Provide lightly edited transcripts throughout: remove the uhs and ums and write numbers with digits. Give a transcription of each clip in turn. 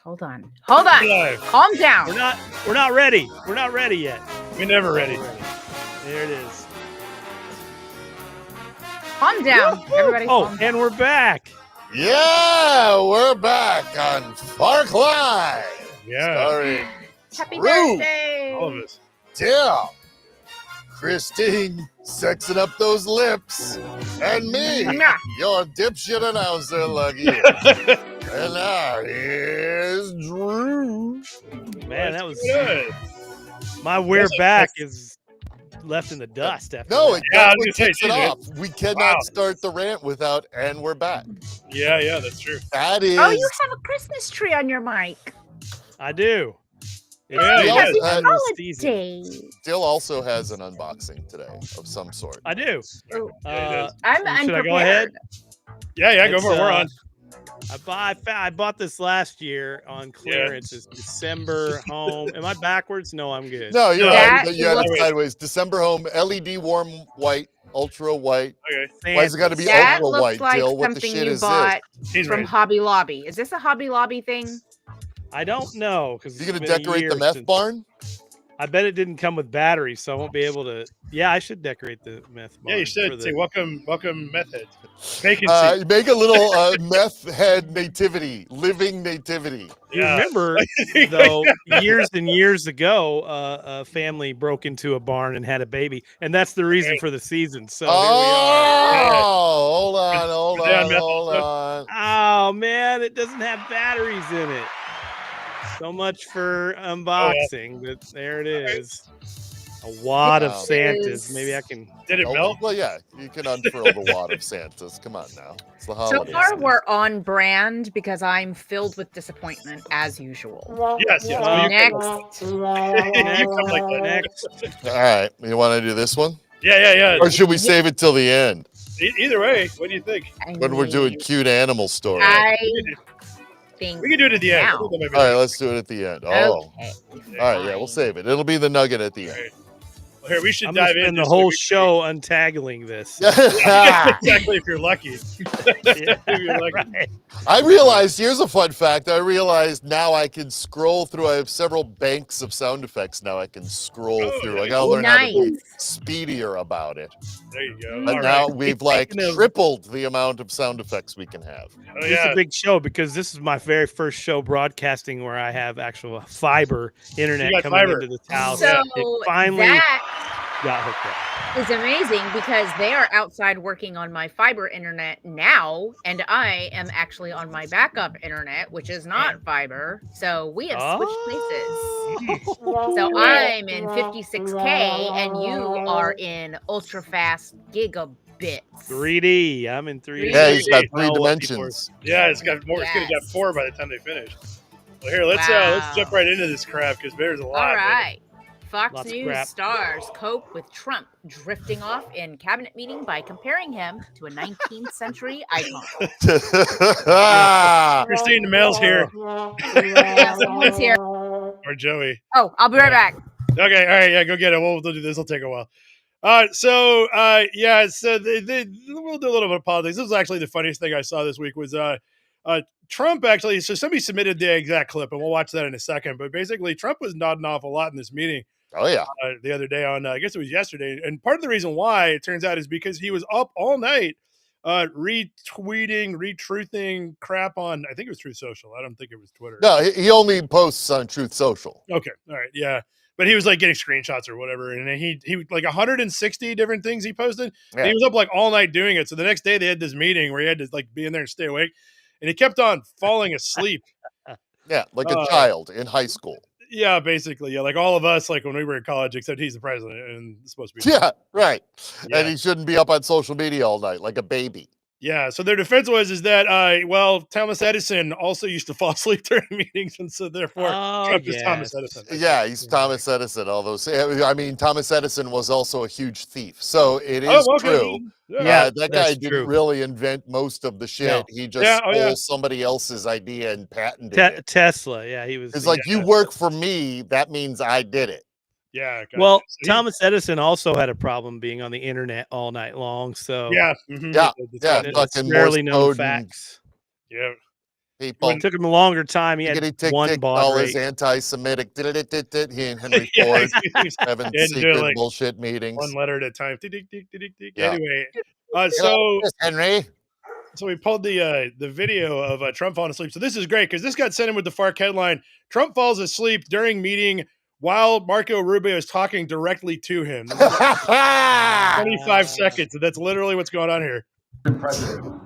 Hold on. Hold on. Live. Calm down. We're not ready. We're not ready yet. We're never ready. There it is. Calm down. Everybody calm down. And we're back. Yeah, we're back on Fark Live. Yeah. Starring Happy Rue, birthday. All of us. Tim, Christine, sexing up those lips, and me, Mwah. your dipshit announcer, Lucky. And now here's Drew. Man, that was good. my we're back is left in the dust after No, that. it Yeah, I was definitely gonna say, kicks it too, off. We cannot start the rant without "and we're back." Yeah, that's true. That is. Oh, you have a Christmas tree on your mic. I do. Yeah, He Happy also- holidays. Still also has an unboxing today of some sort. I do. Yeah, I'm should I unprepared. go ahead? yeah, go It's, for it. We're on. I bought this last year on clearance. It's December home. Am I backwards? No, I'm good. No, you're That right. You had it looks- sideways. December home, LED warm white, ultra white. Okay. Why is it got to be That ultra looks white, like Jill? What the something shit you is bought He's from right. Hobby Lobby. Is this a Hobby Lobby thing? I don't know because this? You gonna decorate the meth barn? I bet it didn't come with batteries, so I won't be able to. Yeah, I should decorate the meth barn. Yeah, you for should the- say welcome, meth heads. Vacancy. Make a little meth head nativity, living nativity. You remember, though, years and years ago, a family broke into a barn and had a baby, and that's the reason for the season. So here we are. Hold on. Oh man, it doesn't have batteries in it. So much for unboxing, but there it is. A wad of Wow. Santas. Maybe I can. Did it melt? Well, yeah, you can unfurl the wad of Santas. Come on now. It's the So holidays. far, we're on brand because I'm filled with disappointment as usual. Yes. Well, Well, Next. you come like that. Next. All right, you want to do this one? Yeah. Or should we save it till the end Either way, what do you think? when we're doing cute animal stories? I think We can do it at the end. now. All right, let's do it at the end. Oh, Okay. all right, yeah, we'll save it. It'll be the nugget at the end. Well, here, we should I'm gonna dive in. spend the just so whole we- show untangling this. Exactly, if you're lucky. Yeah, If you're lucky. right. I realized, here's a fun fact. I realized now I can scroll through. I have several banks of sound effects now I can scroll through. I gotta learn how to be speedier about it. There you go. But All now right. we've like Speaking of- tripled the amount of sound effects we can have. Oh, It's yeah. a big show because this is my very first show broadcasting where I have actual fiber internet You got coming fiber. into this house. So It finally that got hooked up. is amazing because they are outside working on my fiber internet now, and I am actually on my backup internet, which is not fiber. So we have switched places. So I'm in 56K, and you are in ultra fast gigabits. 3D. I'm in 3D. Yeah, he's got I three don't know what people dimensions. Yeah, it's got more. It's gonna Yes. get 4 by the time they finish. Well, here, let's Wow. jump right into this crap because there's a lot. All right. Fox Lots of News crap. stars cope with Trump drifting off in cabinet meeting by comparing him to a 19th century icon. Christine, the mail's here, Yeah, someone's here. or Joey. Oh, I'll be right back. Okay, all right, yeah, go get it. We'll do this. Will take a while. So we'll do a little bit of politics. This was actually the funniest thing I saw this week was Trump actually. So somebody submitted the exact clip, and we'll watch that in a second. But basically, Trump was nodding off a lot in this meeting Oh yeah. the other day on I guess it was yesterday, and part of the reason why it turns out is because he was up all night retweeting, retruthing crap on. I think it was Truth Social. I don't think it was Twitter. No, he only posts on Truth Social. Okay. All right. Yeah. But he was like getting screenshots or whatever. And then he like 160 different things he posted. Yeah. And he was up like all night doing it. So the next day they had this meeting where he had to like be in there and stay awake. And he kept on falling asleep. Yeah, like a child in high school. Yeah, basically. Yeah. Like all of us, like when we were in college, except he's the president and it's supposed to be. Yeah, right. Yeah. And he shouldn't be up on social media all night like a baby. Yeah. So their defense is that, Thomas Edison also used to fall asleep during meetings. And so therefore Trump is Thomas Edison. Yeah, he's Thomas Edison. Although, I mean, Thomas Edison was also a huge thief. So it is Oh, okay. true. Yeah. That that's guy didn't true. really invent most of the shit. No. He just Yeah, stole somebody else's idea and patented it. Tesla. Yeah, he was. It's like, you work for me, that means I did it. Yeah. Gotcha. Well, So he- Thomas Edison also had a problem being on the internet all night long. So Yeah. Mhm. Yeah, That's yeah. right. it's fucking rarely Morse known code and- facts. Yeah. people. It took him a longer time. He had Tick, one tick, baud all rate. his anti-Semitic. He and Henry Yeah, Ford he's- having he had to do it, secret like, bullshit meetings. one letter at a time. Tick, tick, tick, tick, tick. Yeah. Anyway, Yes, Henry. so we pulled the video of Trump falling asleep. So this is great because this got sent in with the Fark headline: Trump falls asleep during meeting while Marco Rubio is talking directly to him. 25 seconds. That's literally what's going on here. President.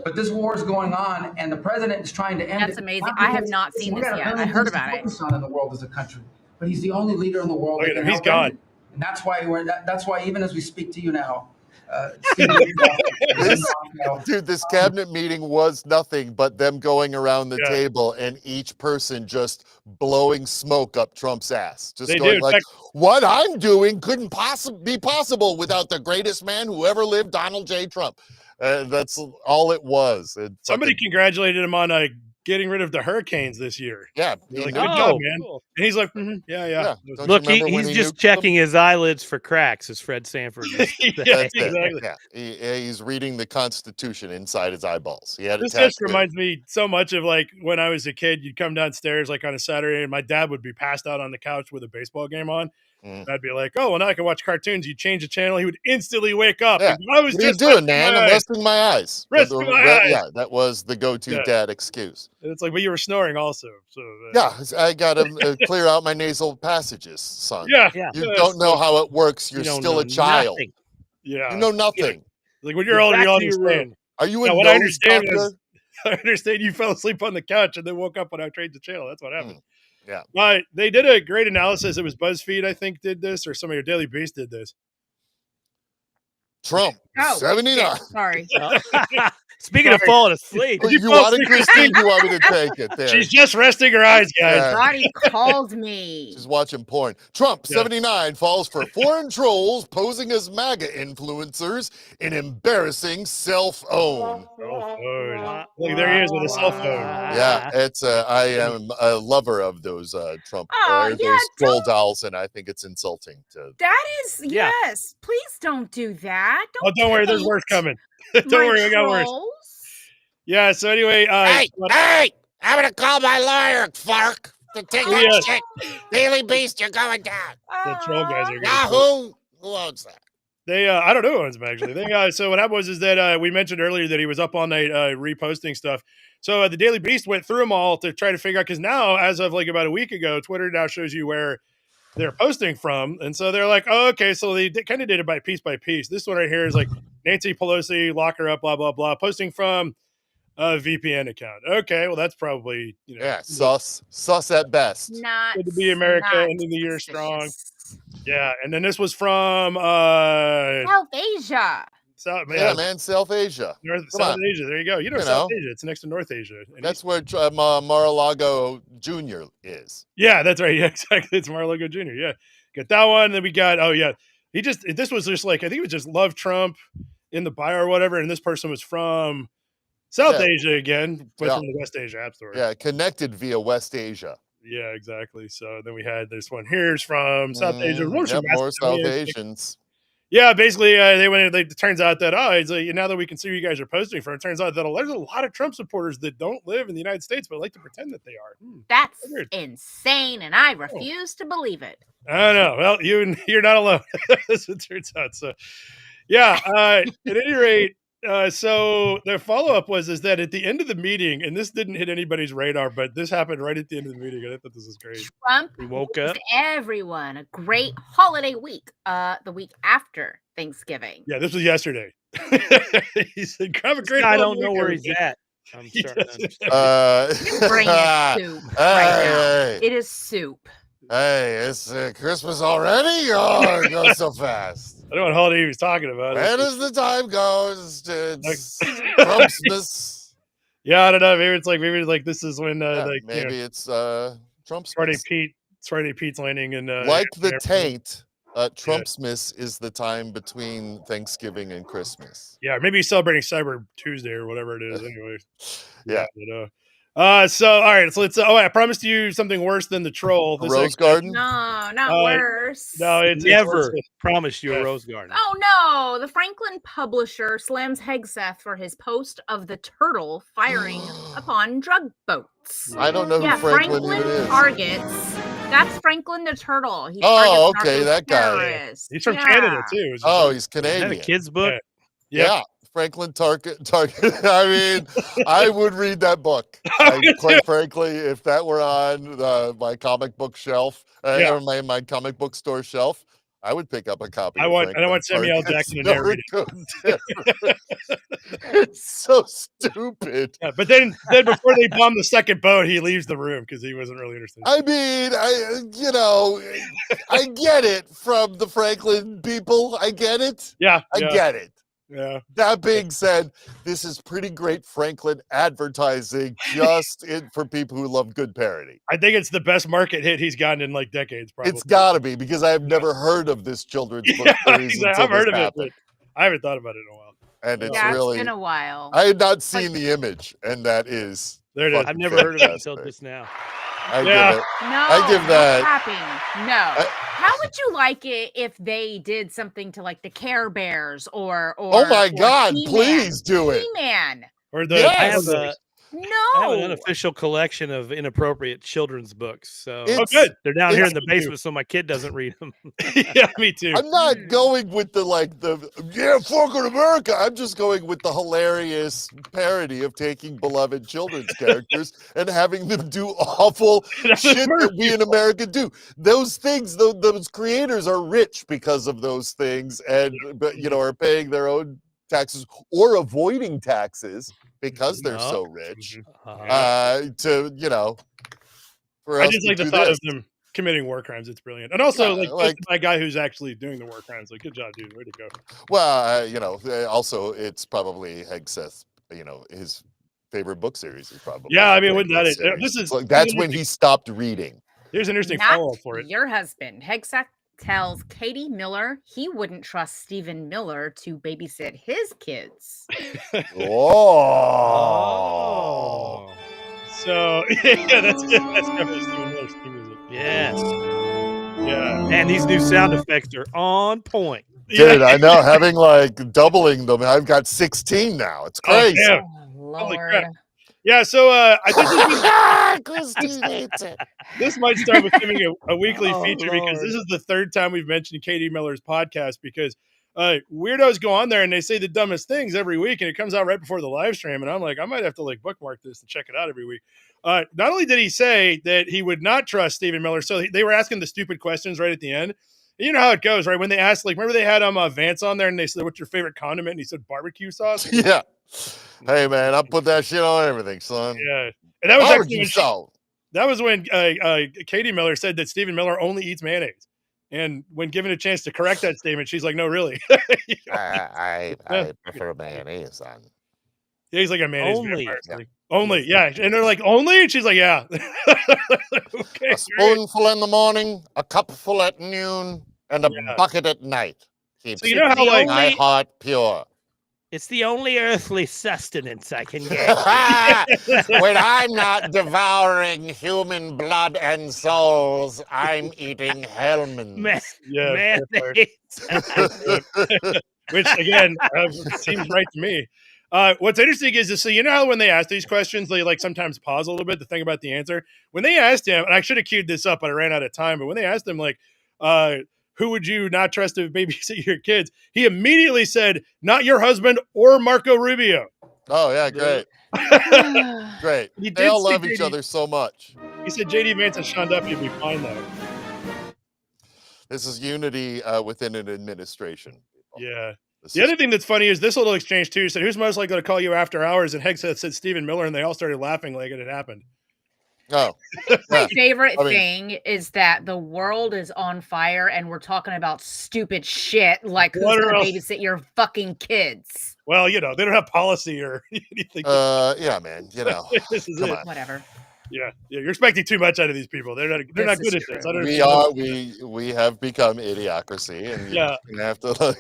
But this war is going on, and the president is trying to end it. That's amazing. I have not seen this yet. I heard about it. Focus on in the world as a country, but he's the only leader in the world. Look that at him. can He's help end gone. it. And that's why that's why even as we speak to you now, Dude, this cabinet meeting was nothing but them going around the table and each person just blowing smoke up Trump's ass. Just going like, what I'm doing couldn't be possible without the greatest man who ever lived, Donald J. Trump. That's all it was. Somebody congratulated him on getting rid of the hurricanes this year. Yeah. Like, good job, man. Cool. And he's like, yeah. Look, he's just checking his eyelids for cracks, as Fred Sanford used to say. Exactly. Yeah. He's reading the Constitution inside his eyeballs. This just reminds me so much of like when I was a kid, you'd come downstairs like on a Saturday and my dad would be passed out on the couch with a baseball game on. I'd be like, oh, well, now I can watch cartoons. You change the channel, he would instantly wake up. Yeah. I was what are you doing, man? I'm resting my eyes. Resting my eyes. Yeah, that was the go-to dad excuse. And it's like, but you were snoring also. So yeah, I got to clear out my nasal passages, son. Yeah. You don't know how it works. You're still a child. Nothing. Yeah. You know nothing. Like when you're older, you understand. Are you in what I understand is, I understand you fell asleep on the couch and then woke up when I changed the channel. That's what happened. Yeah. They did a great analysis. It was BuzzFeed, I think, did this, or somebody, or Daily Beast did this. Trump, 79. Sorry. Speaking of falling asleep. You want it, Christine? You want me to take it? There. She's just resting her eyes, guys. Body called me. She's watching porn. Trump, 79, falls for foreign trolls posing as MAGA influencers in embarrassing self-own. Look, there he is with a cell phone. Yeah, it's I am a lover of those Trump those troll dolls, and I think it's insulting to. That is yes. Please don't do that. Don't worry, there's worse coming. Don't worry, we got worse. Yeah. So anyway, hey, I'm gonna call my lawyer, Fark, to take that shit. Daily Beast, you're going down. The troll guys are Yahoo. Who owns that? They, I don't know who owns them actually. So what happened was that we mentioned earlier that he was up all night reposting stuff. So the Daily Beast went through them all to try to figure out, because now, as of like about a week ago, Twitter now shows you where they're posting from, and so they're like, oh, okay, so they kind of did it by piece. This one right here is like Nancy Pelosi, lock her up, blah blah blah, posting from a VPN account. Okay, well that's probably sus at best. Not good to be America, ending the year strong. Yeah, and then this was from South Asia. South Asia. South Asia. There you go. You know South Asia. It's next to North Asia. And that's where Mar-a-Lago Jr. is. Yeah, that's right. Yeah, exactly. It's Mar-a-Lago Jr. Yeah, got that one. Then we got this was just like, I think it was just love Trump in the bio or whatever, and this person was from South Asia again, but from the West Asia App Store. Yeah, connected via West Asia. Yeah, exactly. So then we had this one here's from South Asia. More South Asians. Yeah, basically, they went. It turns out that it's like, now that we can see who you guys are posting from, it turns out that there's a lot of Trump supporters that don't live in the United States but like to pretend that they are. That's insane, and I refuse to believe it. I know. Well, you're not alone, as it turns out. So, yeah. At any rate, so the follow up is that at the end of the meeting, and this didn't hit anybody's radar, but this happened right at the end of the meeting, and I thought this was great. Trump woke up. Everyone a great holiday week. The week after Thanksgiving. Yeah, this was yesterday. He said, "Have a great." I don't know where he's at. I'm starting to understand. Bring it soup right now. It is soup. Hey, it's Christmas already? Oh, it goes so fast. I don't know what holiday he was talking about. When as the time goes, it's Trumpsmas. Yeah, I don't know. Maybe it's like this is when maybe it's Trumpsmas. Friday Pete's landing and like the taint. Trumpsmas is the time between Thanksgiving and Christmas. Yeah, maybe he's celebrating Cyber Tuesday or whatever it is. Anyway, yeah. So all right, so let's. I promised you something worse than the troll. A rose garden? No, not worse. No, it's Never promised you a rose garden. Oh no! The Franklin publisher slams Hegseth for his post of the turtle firing upon drug boats. I don't know who Franklin even is. Targets. That's Franklin the turtle. He okay, that guy. terrorists. He's from Canada too. Oh, he's Canadian. Is that a kid's book? Yeah. Franklin Target. I mean, I would read that book. Quite frankly, if that were on my comic book shelf, or my comic book store shelf, I would pick up a copy. I want Samuel L. Jackson to narrate it. It's so stupid. Yeah, but then before they bomb the second boat, he leaves the room because he wasn't really interested. I mean, I get it from the Franklin people. I get it. Yeah, I get it. Yeah. That being said, this is pretty great Franklin advertising just for people who love good parody. I think it's the best market hit he's gotten in like decades, probably. It's got to be because I have never heard of this children's book series. I've heard of it, but I haven't thought about it in a while. And it's it's been a while. I had not seen the image, and that is. There it is. I've never heard of it until just now. I give that. No. How would you like it if they did something to like the Care Bears or oh my God, He-Man. Please do it. He-Man. Or the I have No. an unofficial collection of inappropriate children's books. So good. They're down here in the basement, so my kid doesn't read them. Yeah, me too. I'm not going with the Fark in America. I'm just going with the hilarious parody of taking beloved children's characters and having them do awful shit that we in America do. Those things, those creators are rich because of those things, and are paying their own taxes or avoiding taxes because they're so rich. For I us just like the thought of them committing war crimes. It's brilliant, and also like a guy who's actually doing the war crimes. Like, good job, dude. Way to go. Well, also it's probably Hegseth. His favorite book series is probably. Yeah, I mean, wouldn't that that's when he stopped reading. Here's an interesting follow-up for it. Your husband, Hegseth, tells Katie Miller he wouldn't trust Stephen Miller to babysit his kids. Oh. So yeah, that's definitely Stephen Miller's theme music. Yes. Yeah. And these new sound effects are on point. Dude, I know, having doubling them. I've got 16 now. It's crazy. Oh, Lord. Yeah, so I think this might start becoming a weekly feature because this is the third time we've mentioned Katie Miller's podcast because weirdos go on there and they say the dumbest things every week and it comes out right before the live stream. And I'm like, I might have to bookmark this and check it out every week. Not only did he say that he would not trust Stephen Miller, so they were asking the stupid questions right at the end. You know how it goes, right? When they asked, remember they had Vance on there and they said, what's your favorite condiment? And he said barbecue sauce. Yeah. Hey man, I put that shit on everything, son. Yeah. And that was that was when Katie Miller said that Stephen Miller only eats mayonnaise. And when given a chance to correct that statement, she's like, no, really. I prefer mayonnaise on. Yeah, he's like a mayonnaise vampire. Only, yeah. And they're like, only? And she's like, yeah. Okay, a spoonful in the morning, a cupful at noon, and a bucket at night. Keeps my heart pure. It's the only earthly sustenance I can get. When I'm not devouring human blood and souls, I'm eating Hellman's. Which, again, seems right to me. What's interesting is so you know how when they ask these questions, they sometimes pause a little bit to think about the answer. When they asked him, and I should have queued this up, but I ran out of time. But when they asked him, who would you not trust to babysit your kids? He immediately said, not your husband or Marco Rubio. Oh, yeah, great. Great. They all love each other so much. He said JD Vance and Sean Duffy would be fine, though. This is unity within an administration. Yeah. The other thing that's funny is this little exchange, too, said, who's most likely to call you after hours? And Hegseth said Stephen Miller, and they all started laughing like it had happened. Oh, my favorite thing is that the world is on fire and we're talking about stupid shit like who's going to babysit your fucking kids. Well, they don't have policy or anything. Yeah, man, this is come it. on. Whatever. Yeah, you're expecting too much out of these people. They're not good at this. I don't We have become idiocracy, and Yeah. you're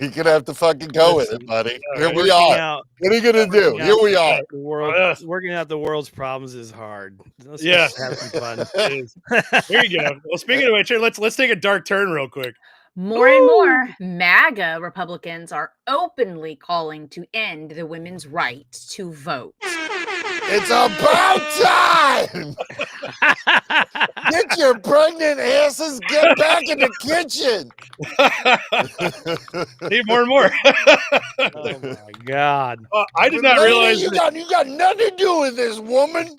gonna have to fucking go with it, buddy. Here we Working are. out- What are you gonna do? working Here out we are. the world, Yes. working out the world's problems is hard. Let's Yeah. just have some fun. There you go. Well, speaking of which, here, let's take a dark turn real quick. More and more MAGA Republicans are openly calling to end the women's right to vote. It's about time! Get your pregnant asses, get back in the kitchen! Need more and more. Oh my God! I did not realize you got nothing to do with this, woman.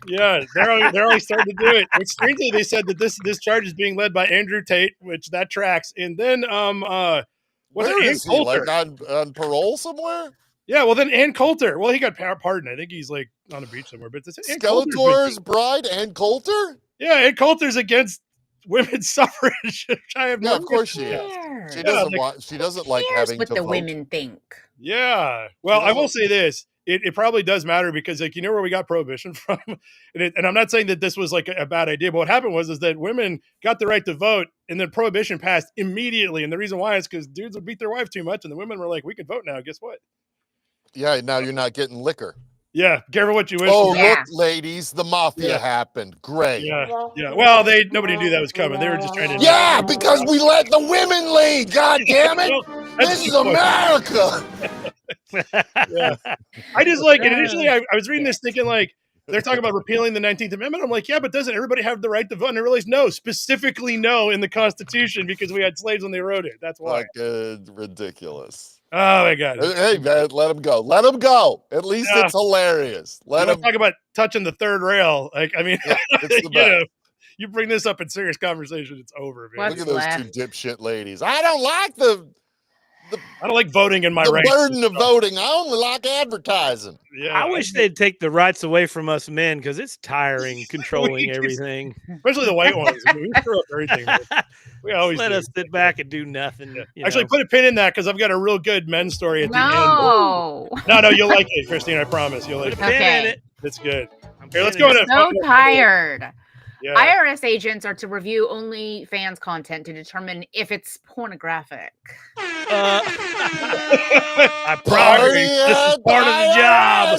Yeah, they're already starting to do it. Which strangely, they said that this charge is being led by Andrew Tate, which that tracks. And then Where is he? Like on parole somewhere? Yeah, well then Ann Coulter. Well, he got pardoned. I think he's like on the beach somewhere. But Skeletor's bride, Ann Coulter? Yeah, Ann Coulter's against women's suffrage. Of course she is. She doesn't like having what to the vote. women think. Yeah. Well, I will say this. It probably does matter because, like, you know where we got prohibition from? And I'm not saying that this was like a bad idea, but what happened was that women got the right to vote and then prohibition passed immediately. And the reason why is because dudes would beat their wife too much and the women were like, we can vote now. Guess what? Yeah, now you're not getting liquor. Yeah, careful what you wish. Oh, look, ladies, the mafia happened. Great. Yeah. Well, nobody knew that was coming. They were just trying to. Yeah, because we let the women lead. God damn it! This is America. Yeah. I just like it. Initially, I was reading this thinking like they're talking about repealing the 19th Amendment. I'm like, yeah, but doesn't everybody have the right to vote? And I realized no, specifically no in the Constitution because we had slaves when they wrote it. That's why. Ridiculous. Oh my God. Hey man, let him go. Let him go. At least it's hilarious. Let him talk about touching the third rail. Like, I mean, it's the best. You bring this up in serious conversation, it's over, man. Look at those two dipshit ladies. I don't like I don't like voting in my the burden of voting. I only like advertising. Yeah, I wish they'd take the rights away from us men because it's tiring controlling everything. Especially the white ones. I mean, we screw up everything. We always let us sit back and do nothing. Yeah. Actually, put a pin in that because I've got a real good men's story at the end. No, you'll like it, Christine. I promise. You'll like it. Put a pin in it. It's good. Here, let's go. So tired. Yeah. IRS agents are to review OnlyFans content to determine if it's pornographic. I promise you, this is part of the job.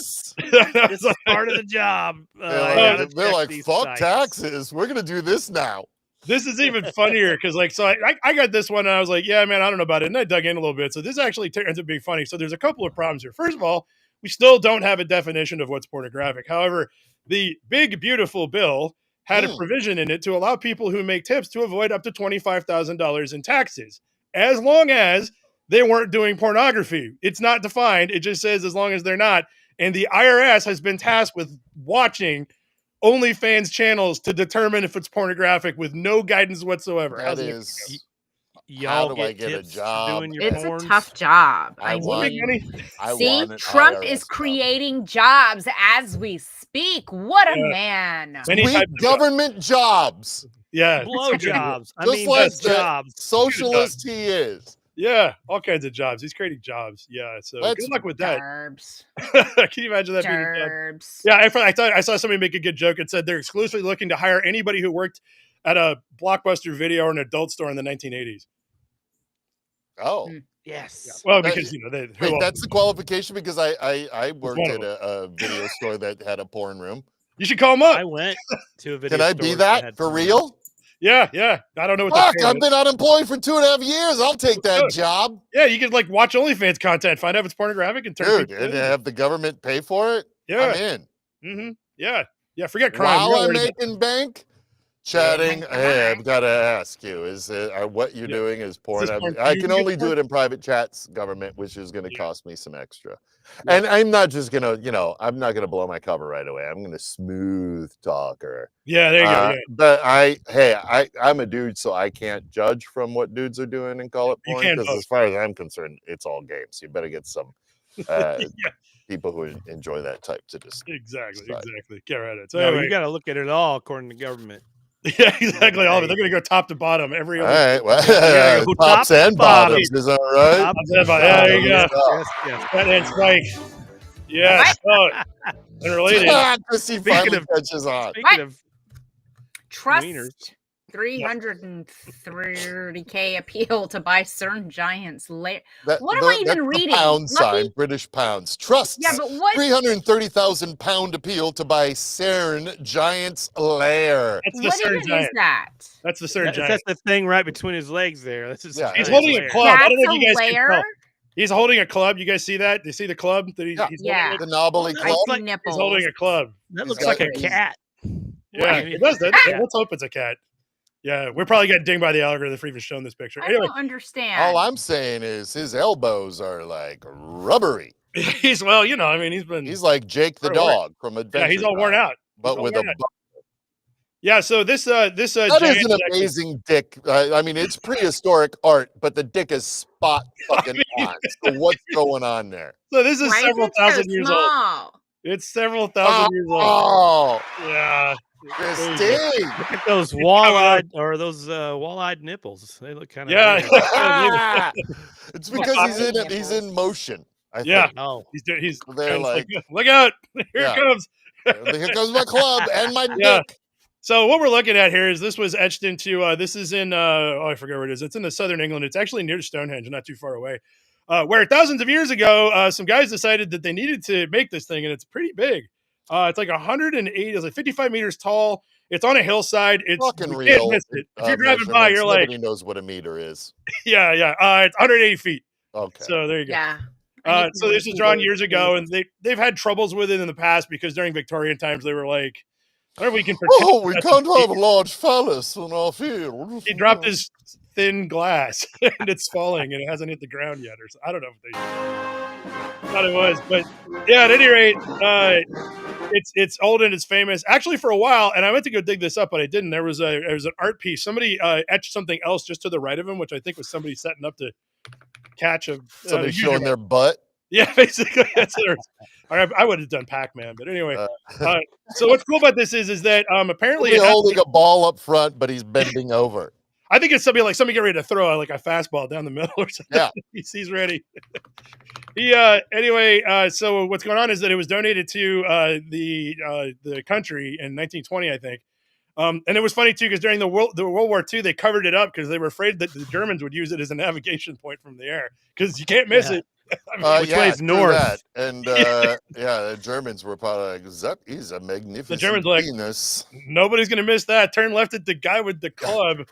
This is part of the job. They're like, fuck taxes. We're going to do this now. This is even funnier because, like, so I got this one and I was like, yeah, man, I don't know about it. And I dug in a little bit. So this actually ends up being funny. So there's a couple of problems here. First of all, we still don't have a definition of what's pornographic. However, the big, beautiful bill had a provision in it to allow people who make tips to avoid up to $25,000 in taxes, as long as they weren't doing pornography. It's not defined. It just says as long as they're not. And the IRS has been tasked with watching OnlyFans channels to determine if it's pornographic with no guidance whatsoever. That is... Y'all how do I get a job? It's a tough job. Trump is creating jobs as we speak. What a man. Sweet government jobs. Yeah. Blow jobs. Just like the socialist he is. Yeah, all kinds of jobs. He's creating jobs. Yeah, so good luck with that. Can you imagine that being a job? Yeah, I thought I saw somebody make a good joke. It said they're exclusively looking to hire anybody who worked at a Blockbuster Video or an adult store in the 1980s. Oh. Yes. Yeah. Well, because that's the qualification because I worked at a video store that had a porn room. You should call them up. I went to a video store. Can I be that for real? Yeah. I don't know what Fuck, I've been unemployed for 2.5 years. I'll take that job. Yeah, you could like watch OnlyFans content, find out if it's pornographic, and turn and have the government pay for it. Yeah. I'm in. Mm-hmm. Yeah. Forget crime. While I'm making bank. Chatting. Hey, I've got to ask you: is what you're doing is porn? I can only do it in private chats, government, which is going to cost me some extra. Yeah. And I'm not just gonna, I'm not gonna blow my cover right away. I'm gonna smooth talk her. Yeah, there you go. Yeah. But I'm a dude, so I can't judge from what dudes are doing and call it porn. Because as far as I'm concerned, it's all games. You better get some. People who enjoy that type to just exactly. Get right at it. So anyway, you got to look at it all according to government. Yeah, exactly. All of it. They're going to go top to bottom. All right. Well, tops and bottoms. Is that right? Tops and bottoms. There you go. Yes. That and Spike. Yes. Unrelated. Chrissy finally catches on. Speaking of Trust 330K appeal to buy CERN Giants later. What am I even reading? Pound sign, British pounds. Trusts. Yeah, but what? 330,000 pound appeal to buy CERN Giants lair. What even is that? That's the CERN Giant. That's the thing right between his legs there. That's his He's holding a club. I don't know if you guys lair? can tell. He's holding a club. You guys see that? Do you see the club that he's holding? The knobbly club. I see nipples. He's holding a club. That looks like a cat. Yeah, it does. Let's hope it's a cat. Yeah, we're probably getting dinged by the algorithm for even showing this picture. I don't understand. All I'm saying is his elbows are like rubbery. He's He's like Jake the dog from Adventure. Yeah, he's all worn out. But with a Yeah, so this that is an amazing dick. I mean, it's prehistoric art, but the dick is spot fucking on. So what's going on there? So this is several thousand years old. It's several thousand years old. Oh, yeah. Christine. Look at those wall-eyed nipples. They look kind of It's because he's in motion. I think. Oh, he's they're like, look out! Here it comes. Here comes my club and my dick. So what we're looking at here is this was etched into. This is in. I forget where it is. It's in the southern England. It's actually near Stonehenge, not too far away. Where thousands of years ago, some guys decided that they needed to make this thing, and it's pretty big. It's like 108. It's like 55 meters tall. It's on a hillside. It's fucking you real. can't miss it. If you're driving by, you're like, nobody knows what a meter is. Yeah. It's 180 feet. Okay. So there you go. Yeah. So this was drawn years ago, and they've had troubles with it in the past because during Victorian times they were like, I don't know if we can. We can't have a large phallus in our field. He dropped his thin glass, and it's falling, and it hasn't hit the ground yet, or so. I don't know if they thought it was, but yeah. At any rate, it's old and it's famous. Actually, for a while, and I went to go dig this up, but I didn't. There was an art piece. Somebody etched something else just to the right of him, which I think was somebody setting up to catch a somebody showing their butt. Yeah, basically that's it. I would have done Pac-Man, but anyway. So what's cool about this is that apparently he's holding a ball up front, but he's bending over. I think it's somebody get ready to throw like a fastball down the middle or something. Yeah, he's ready. Anyway, so what's going on is that it was donated to the country in 1920, I think. And it was funny too because during the World War II, they covered it up because they were afraid that the Germans would use it as a navigation point from the air because you can't miss it. Which way is north? And the Germans were probably like, "That is a magnificent the Germans penis. Nobody's gonna miss that. Turn left at the guy with the club.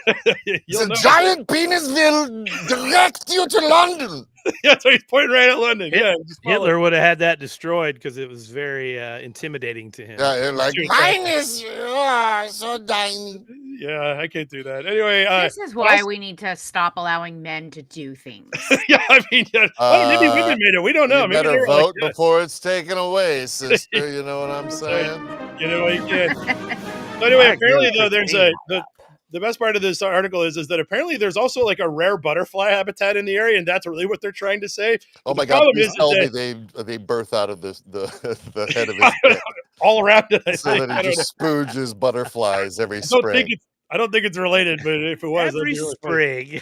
The giant penis will direct you to London." Yeah, so he's pointing right at London. Hitler would have had that destroyed because it was very intimidating to him. Yeah, like mine is so tiny. Yeah, I can't do that. Anyway, this is why we need to stop allowing men to do things. Yeah, I mean, maybe women made it. We don't know. You better vote before it's taken away, sister. You know what I'm saying? You know what you can. So anyway, apparently though, there's the best part of this article is that apparently there's also like a rare butterfly habitat in the area, and that's really what they're trying to say. Oh my God! Please tell me they birth out of the head of his dick. All around it, so that he just spooges butterflies every spring. I don't think it's related, but if it was, every spring.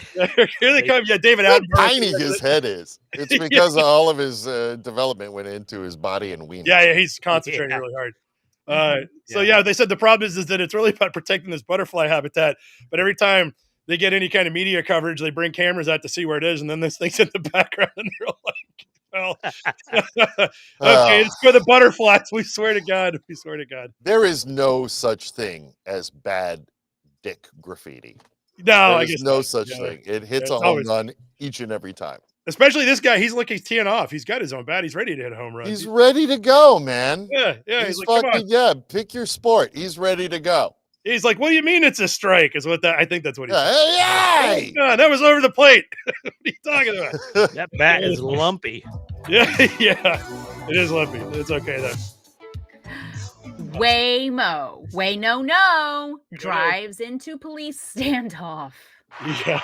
Here they come. Yeah, David Attenborough. How tiny his head is. It's because all of his development went into his body and wiener. Yeah, he's concentrating really hard. So they said the problem is that it's really about protecting this butterfly habitat. But every time they get any kind of media coverage, they bring cameras out to see where it is, and then this thing's in the background, and they're like, "Well, okay, it's for the butterflies." We swear to God. We swear to God. There is no such thing as bad dick graffiti. No, I guess no such thing. It hits a home run each and every time. Especially this guy, he's teeing off. He's got his own bat. He's ready to hit a home run. He's ready to go, man. Yeah. He's like, fucking, pick your sport. He's ready to go. He's like, what do you mean it's a strike? Is what I think that's what he said. Hey! Oh, that was over the plate. What are you talking about? That bat is lumpy. Yeah. It is lumpy. It's okay though. Waymo drives into police standoff. Yeah.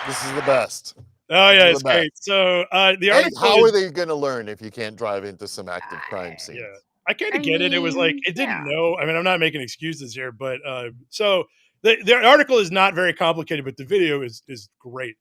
This is the best. Oh yeah, it's great. So the article. How are they going to learn if you can't drive into some active crime scenes? Yeah, I kind of get it. It was like it didn't know. I mean, I'm not making excuses here, but so the article is not very complicated, but the video is great.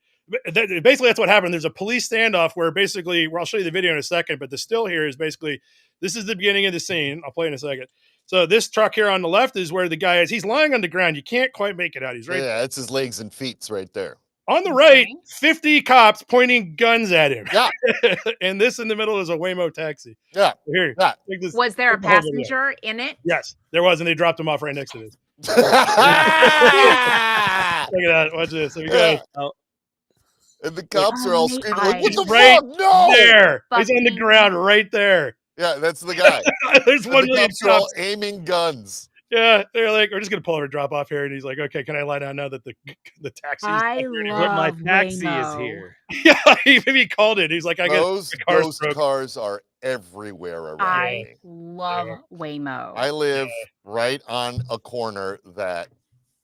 Basically, that's what happened. There's a police standoff where basically, I'll show you the video in a second, but the still here is basically this is the beginning of the scene. I'll play in a second. So this truck here on the left is where the guy is. He's lying on the ground. You can't quite make it out. He's right Yeah, there. that's his legs and feet right there. On the right, 50 cops pointing guns at him. Yeah. And this in the middle is a Waymo taxi. Yeah. Here. Yeah. Was there a passenger in it? Yes, there was, and they dropped him off right next to this. Look at that. Watch this. There you go. And the cops are all screaming like, "What the right fuck? No!" There. He's on the ground right there. Yeah, that's the guy. There's And one the million cops are all cops. aiming guns. Yeah, they're like, we're just gonna pull over, drop off here, and he's like, okay, can I lie down now that the taxi? I love my taxi Waymo. is here. Yeah, he called it. He's like, I guess Those the car's ghost broke. cars are everywhere around I me. love Waymo. I live right on a corner that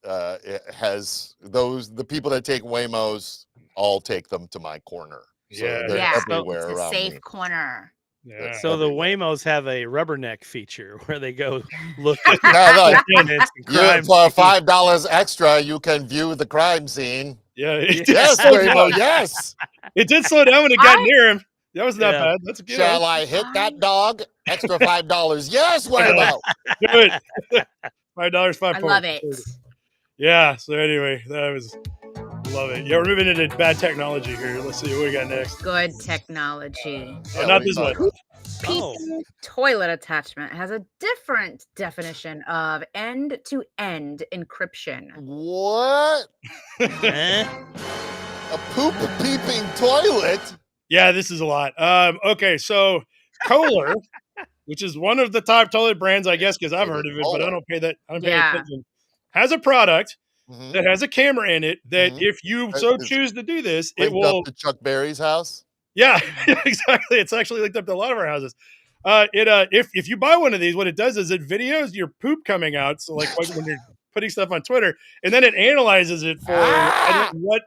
it has the people that take Waymos all take them to my corner. So they're everywhere it's a around safe me. corner. Yeah. So the Waymos have a rubberneck feature where they go look Yeah, at yeah, for $5 extra, you can view the crime scene. Yeah. Yes, Waymo, yes. It did slow down when it got near him. That was not bad. That's good. Shall I hit that dog? Extra $5. Yes, Waymo. Do it. $5, 5 I love it. Yeah. So anyway, that was love it. Yeah, we're moving into bad technology here. Let's see what we got next. Good technology. Oh, not this one. Peeping toilet attachment has a different definition of end-to-end encryption. What? A poop peeping toilet? Yeah, this is a lot. Okay, so Kohler, which is one of the top toilet brands, I guess, because I've heard of it, but I don't pay that. I don't pay attention. Has a product that has a camera in it that if you so choose to do this, it will. Up to Chuck Berry's house. Yeah, exactly. It's actually linked up to a lot of our houses. If you buy one of these, what it does is it videos your poop coming out. So like when you're putting stuff on Twitter, and then it analyzes it for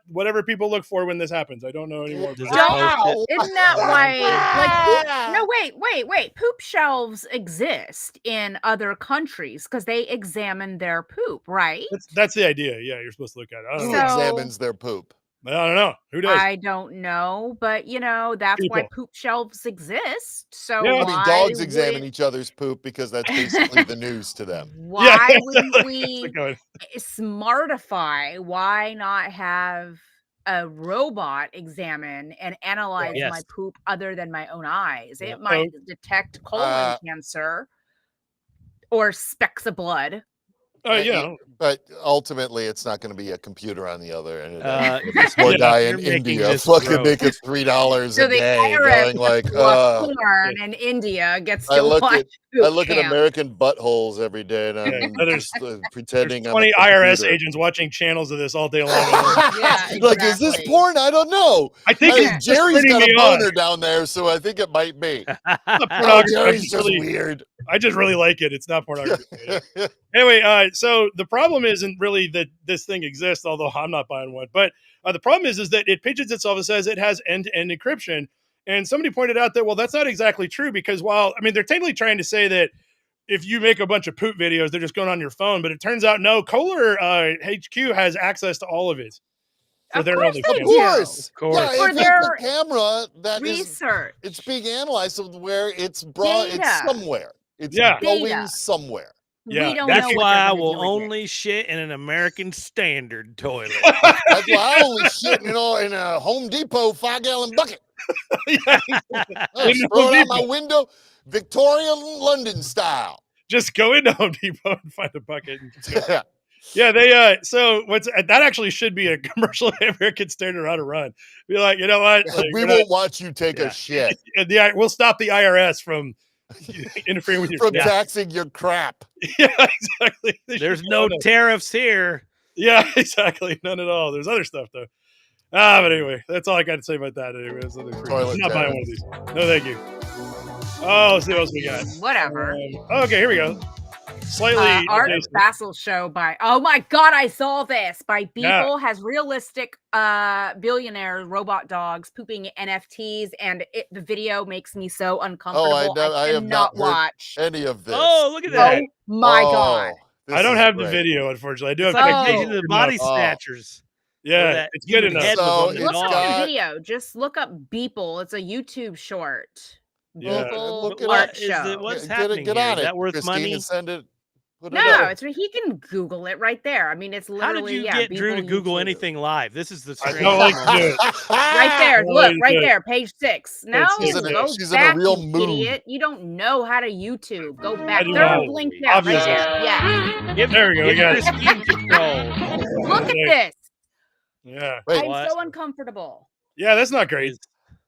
whatever people look for when this happens. I don't know anymore. Isn't that why? Wait. Poop shelves exist in other countries because they examine their poop, right? That's the idea. Yeah, you're supposed to look at it. I don't Who know. examines their poop? I don't know. Who does? I don't know, but that's why poop shelves exist. So I mean, dogs examine each other's poop because that's basically the news to them. Why wouldn't we smartify? Why not have a robot examine and analyze my poop other than my own eyes? It might detect colon cancer or specks of blood. But ultimately, it's not going to be a computer on the other end. This poor guy in India fucking making $3 a day, going like, porn in India gets to watch. I look at American buttholes every day, and I'm just pretending. 20 IRS agents watching channels of this all day long. Like, is this porn? I don't know. I think Jerry's got a boner down there, so I think it might be. Jerry's just weird. I just really like it. It's not pornography. Anyway, so the problem isn't really that this thing exists, although I'm not buying one. But the problem is that it pitches itself and says it has end-to-end encryption. And somebody pointed out that, well, that's not exactly true because they're technically trying to say that if you make a bunch of poop videos, they're just going on your phone. But it turns out, no, Kohler HQ has access to all of it. Of course. Yeah, for their camera that research. It's being analyzed where it's brought. It's somewhere. It's going somewhere. Yeah, that's why I will only shit in an American Standard toilet. That's why I only shit, in a Home Depot 5-gallon bucket. Throw it out my window, Victorian London style. Just go into Home Depot and find a bucket. Yeah, they so that actually should be a commercial American Standard how to run. Be like, you know what? Like, we won't watch you take a shit. We'll stop the IRS from interfering with your taxing your crap. Yeah, exactly. There's no tariffs here. Yeah, exactly. None at all. There's other stuff though. But anyway, that's all I got to say about that. Anyway, I'm not buying one of these. No, thank you. Oh, let's see what else we got. Whatever. Okay, here we go. Slightly Art Basel show by my god, I saw this by Beeple has realistic billionaire robot dogs pooping NFTs, and the video makes me so uncomfortable. I have not watch any of this. Oh, look at that! Oh my god! I don't have the video, unfortunately. I do have the body snatchers. Yeah, it's good enough. Look up the video. Just look up Beeple. It's a YouTube short. Yeah. local Look it art up. show. What's Get happening get here? on Is it, that worth Christine, money? and send it. Put it No, up. it's he can Google it right there. I mean, it's How did literally you get Drew to people Google YouTube. anything live? This is the I strange don't like to do moment. it. Right there. Oh, Look, you right did. there, page 6. No, She's go she's in a back, real you mood. idiot. You don't know how to YouTube. Go I back. do They're not. all blinked out right Obviously. there. Yeah. There we go. We got it. Christine control. Look at this. Yeah. Wait, I'm What? so uncomfortable. Yeah, that's not great.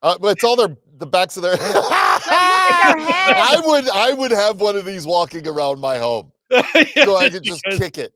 but it's all the backs of their. But look at their heads. I would have one of these walking around my home, Yeah, so I could just because- kick it.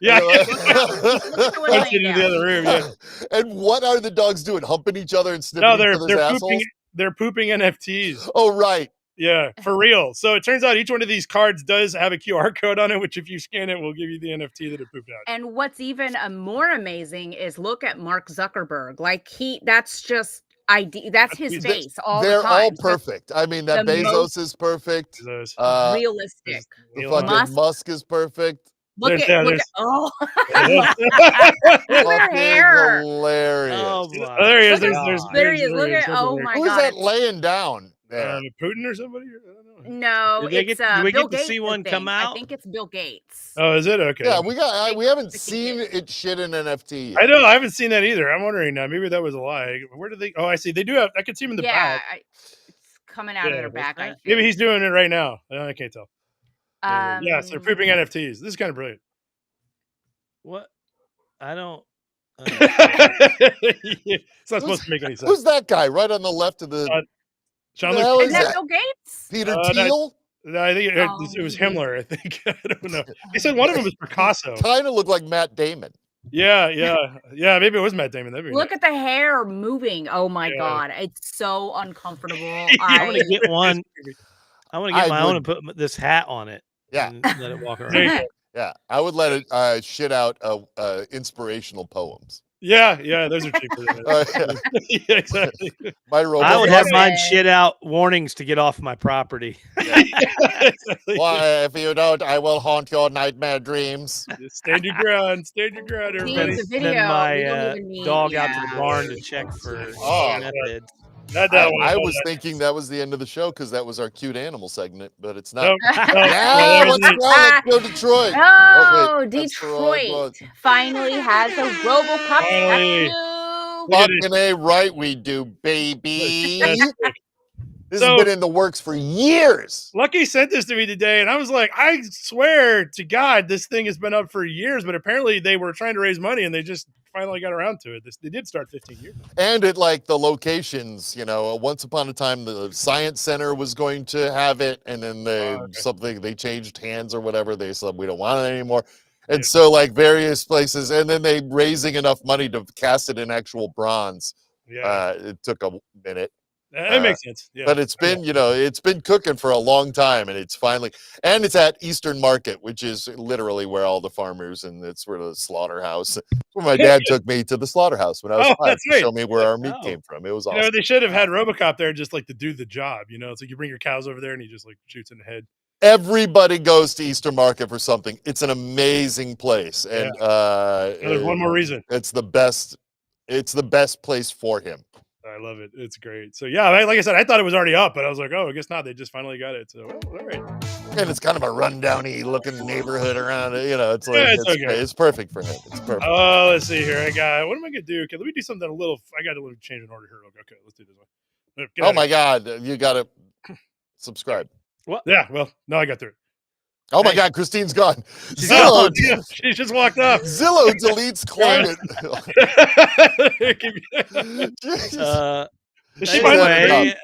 Yeah. Look at the one Punch laying it into the down. other room. Yeah. And what are the dogs doing? Humping each other and sniffing No, each other's they're assholes? pooping. They're pooping NFTs. Oh, right. Yeah, for real. So it turns out each one of these cards does have a QR code on it, which if you scan it, will give you the NFT that it pooped out. And what's even more amazing is look at Mark Zuckerberg. Like that's just ID. That's his face all They're the time. all perfect. I mean, that the Bezos most is perfect. Those. Realistic. The fucking Musk is perfect. Look There's- at yeah, look there's- at Look at their Fucking hair. hilarious. Oh my Oh, there he is. Look There's at- there he is. there Look he is. at oh my Who is god. that laying down there? Putin or somebody? I don't know. No, Did they it's get- do we Bill get to Gates. see I one come think. out? I think it's Bill Gates. Oh, is it? Okay. Yeah, we haven't think seen it- it shit in NFT yet. I know. I haven't seen that either. I'm wondering now. Maybe that was a lie. Where do they? Oh, I see. They do have. I can see him in the Yeah, back. it's coming out of Yeah, their back. I think. Maybe he's doing it right now. I can't tell. Um, Yeah, so they're pooping NFTs. This is kind of brilliant. What? I don't. It's not supposed to make any sense. Who's that guy right on the left of the Sean the looks- hell Is is that that? Bill Gates? Peter that- Thiel? No, I think it was Himmler. I think I don't know. He said one of them was Picasso. Kind of looked like Matt Damon. Yeah. Maybe it was Matt Damon. That'd be Look at the hair moving. Oh my Yeah. god, it's so uncomfortable. I want to get one. I want to get I my own would- and put this hat on it. Yeah. And let it walk There you around. go. Yeah, I would let it shit out inspirational poems. Yeah, those are cheaper. Yeah, exactly. My robot. I would have mine Okay. shit out warnings to get off my property. Exactly. Why, if you don't, I will haunt your nightmare dreams. Stand your ground. Stand your ground, See, everybody. it's a Send video. my We don't even need- dog out to the yeah. barn to check for Oh. methods. That I one. was thinking that was the end of the show because that was our cute animal segment, but it's not. Nope. Yeah, Nope. what's wrong? Let's go Detroit. Oh, wait, that's the wrong Detroit one. finally has a RoboCop Finally. statue. Look at it. Fucking A right we do, baby. Fantastic. This So- has been in the works for years. Lucky sent this to me today, and I was like, I swear to God, this thing has been up for years, but apparently they were trying to raise money and they just finally got around to it. They did start 15 years ago. And at like the locations, once upon a time the science center was going to have it, and then they changed hands or whatever. They said we don't want it anymore. And so like various places, and then they raising enough money to cast it in actual bronze. Yeah, It took a minute. that makes sense. Yeah, But it's been, it's been cooking for a long time, and it's finally, and it's at Eastern Market, which is literally where all the farmers, and it's where the slaughterhouse. Where my dad took me to the slaughterhouse when I was Oh, 5 that's to right. show me where our meat Oh. came from. It was You awesome. know, they should have had RoboCop there just like to do the job. It's like you bring your cows over there and he just like shoots in the head. Everybody goes to Eastern Market for something. It's an amazing place, and There's one more reason. it's the best. It's the best place for him. I love it. It's great. So yeah, like I said, I thought it was already up, but I was like, oh, I guess not. They just finally got it. So all right. And it's kind of a rundowny looking neighborhood around it. It's like Yeah, it's it's, okay. it's perfect for him. It's perfect. Oh, let's see here. What am I gonna do? Okay, let me do something a little. I got a little change in order here. Okay, let's do this one. Get Oh out my of God, you got to subscribe. here. Yeah. Well, no, I got through it. Oh my Hey. God, Christine's gone. Oh, Zillow, yeah, she just walked up. Zillow deletes climate. Is she behind the curtain? Anyway,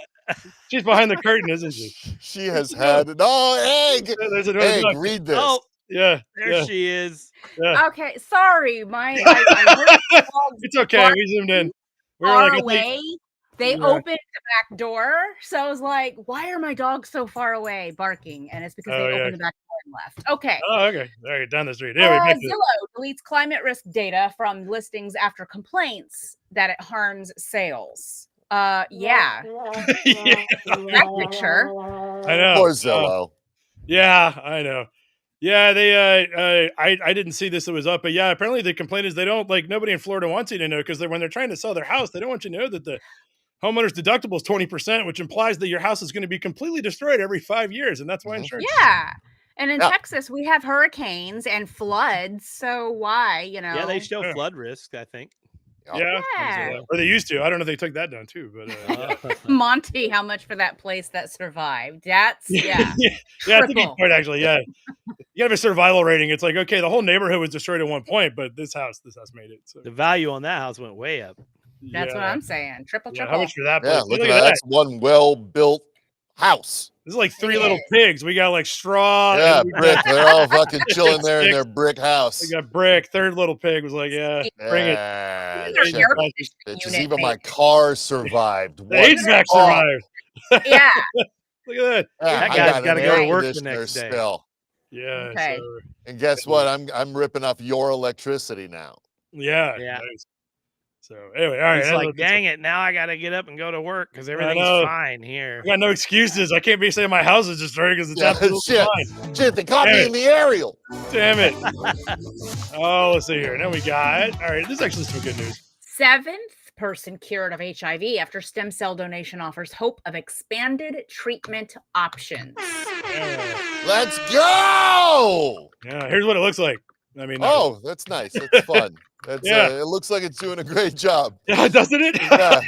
She's behind the curtain, isn't she? She has had egg. There's another Egg, duck. read this. oh, Yeah. there Yeah. she is. Yeah. Okay, sorry, I heard the dogs It's okay. We zoomed in. We were far like, I think- away. They Yeah. opened the back door, so I was like, "Why are my dogs so far away barking?" And it's because Oh, they yeah. opened the back door and left. Okay. Oh, okay. All right, down the street. Anyway, back to it. Zillow deletes climate risk data from listings after complaints that it harms sales. Yeah, Yeah, that picture. I know. Poor Zillow. Yeah, I know. Yeah, they. I didn't see this. It was up, but yeah, apparently the complaint is they don't like nobody in Florida wants you to know because when they're trying to sell their house, they don't want you to know that the homeowners deductible is 20%, which implies that your house is going to be completely destroyed every 5 years, and that's why insurance. Yeah. And in Texas, we have hurricanes and floods. So why, Yeah, they show flood risk, I think. Yeah. Or they used to. I don't know if they took that down too, but Monty, how much for that place that survived? That's yeah, that's a good point, actually. Yeah. You have a survival rating. It's like, okay, the whole neighborhood was destroyed at one point, but this house made it. So the value on that house went way up. That's what I'm saying. Triple. How much for that place? Yeah, look at that. That's one well-built house. This is like 3 little pigs. We got like straw. Yeah, brick. They're all fucking chilling there in their brick house. We got brick. Third little pig was like, bring it. Even my car survived. The HVAC survived. Yeah. Look at that. That guy's got to go to work the next day. Yeah. Okay. So, and guess what? I'm ripping off your electricity now. Yeah. Nice. So anyway, all right. It's like, dang it! Now I got to get up and go to work because everything's fine here. I got no excuses. I can't be saying my house is destroyed because it's absolutely fine. Shit, they caught me in the aerial. Damn it! Oh, let's see here. Now we got. All right, this is actually some good news. 7th person cured of HIV after stem cell donation offers hope of expanded treatment options. Let's go! Yeah, here's what it looks like. I mean, that's nice. That's fun. It looks like it's doing a great job. Yeah, doesn't it? That's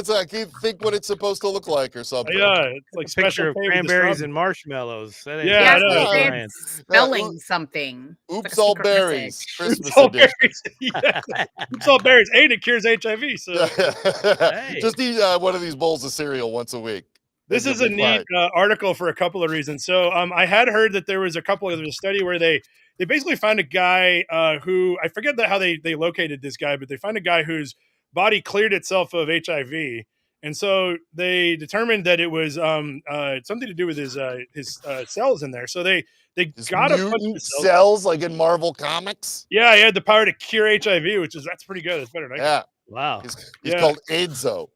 I think what it's supposed to look like or something. Yeah, it's like a picture of cranberries and marshmallows. Yeah, it's spelling something. Oops, all berries. Christmas edition. Oops, all berries. And it cures HIV. So just eat one of these bowls of cereal once a week. This is a neat article for a couple of reasons. So I had heard that there was a study where they basically found a guy who, I forget how they located this guy, but they found a guy whose body cleared itself of HIV. And so they determined that it was something to do with his cells in there. So they got a bunch of cells like in Marvel Comics. Yeah, he had the power to cure HIV, that's pretty good. It's better than I Wow. He's called AIDSO.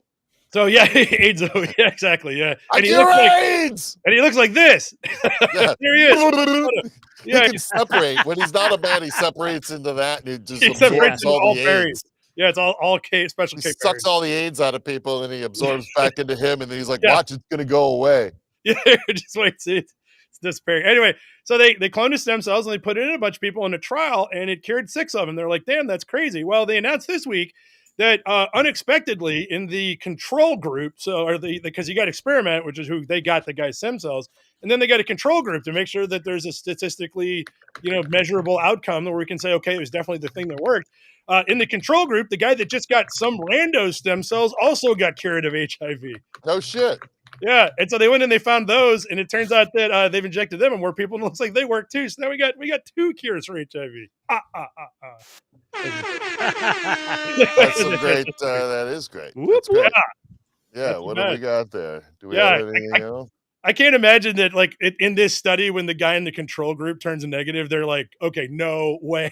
So AIDS, yeah, exactly, yeah. And he looks like this. There he is. He can separate when he's not a man. He separates into that, and he just separates all the AIDS. Yeah, it's all special. He sucks all the AIDS out of people, and then he absorbs back into him, and then he's like, "Watch, it's gonna go away." Yeah, just wait, see, it's disappearing. Anyway, so they cloned his stem cells and they put it in a bunch of people in a trial, and it cured 6 of them. They're like, "Damn, that's crazy." Well, they announced this week that unexpectedly in the control group, because you got experiment, which is who they got the guy's stem cells, and then they got a control group to make sure that there's a statistically, measurable outcome where we can say, okay, it was definitely the thing that worked. In the control group, the guy that just got some rando stem cells also got cured of HIV. No shit. Yeah, and so they went and they found those, and it turns out that they've injected them in more people, and it looks like they work too. So now we got 2 cures for HIV. That's some great. That is great. That's great. Yeah. What do we got there? Do we have anything else? I can't imagine that, like, in this study, when the guy in the control group turns a negative, they're like, okay, no way.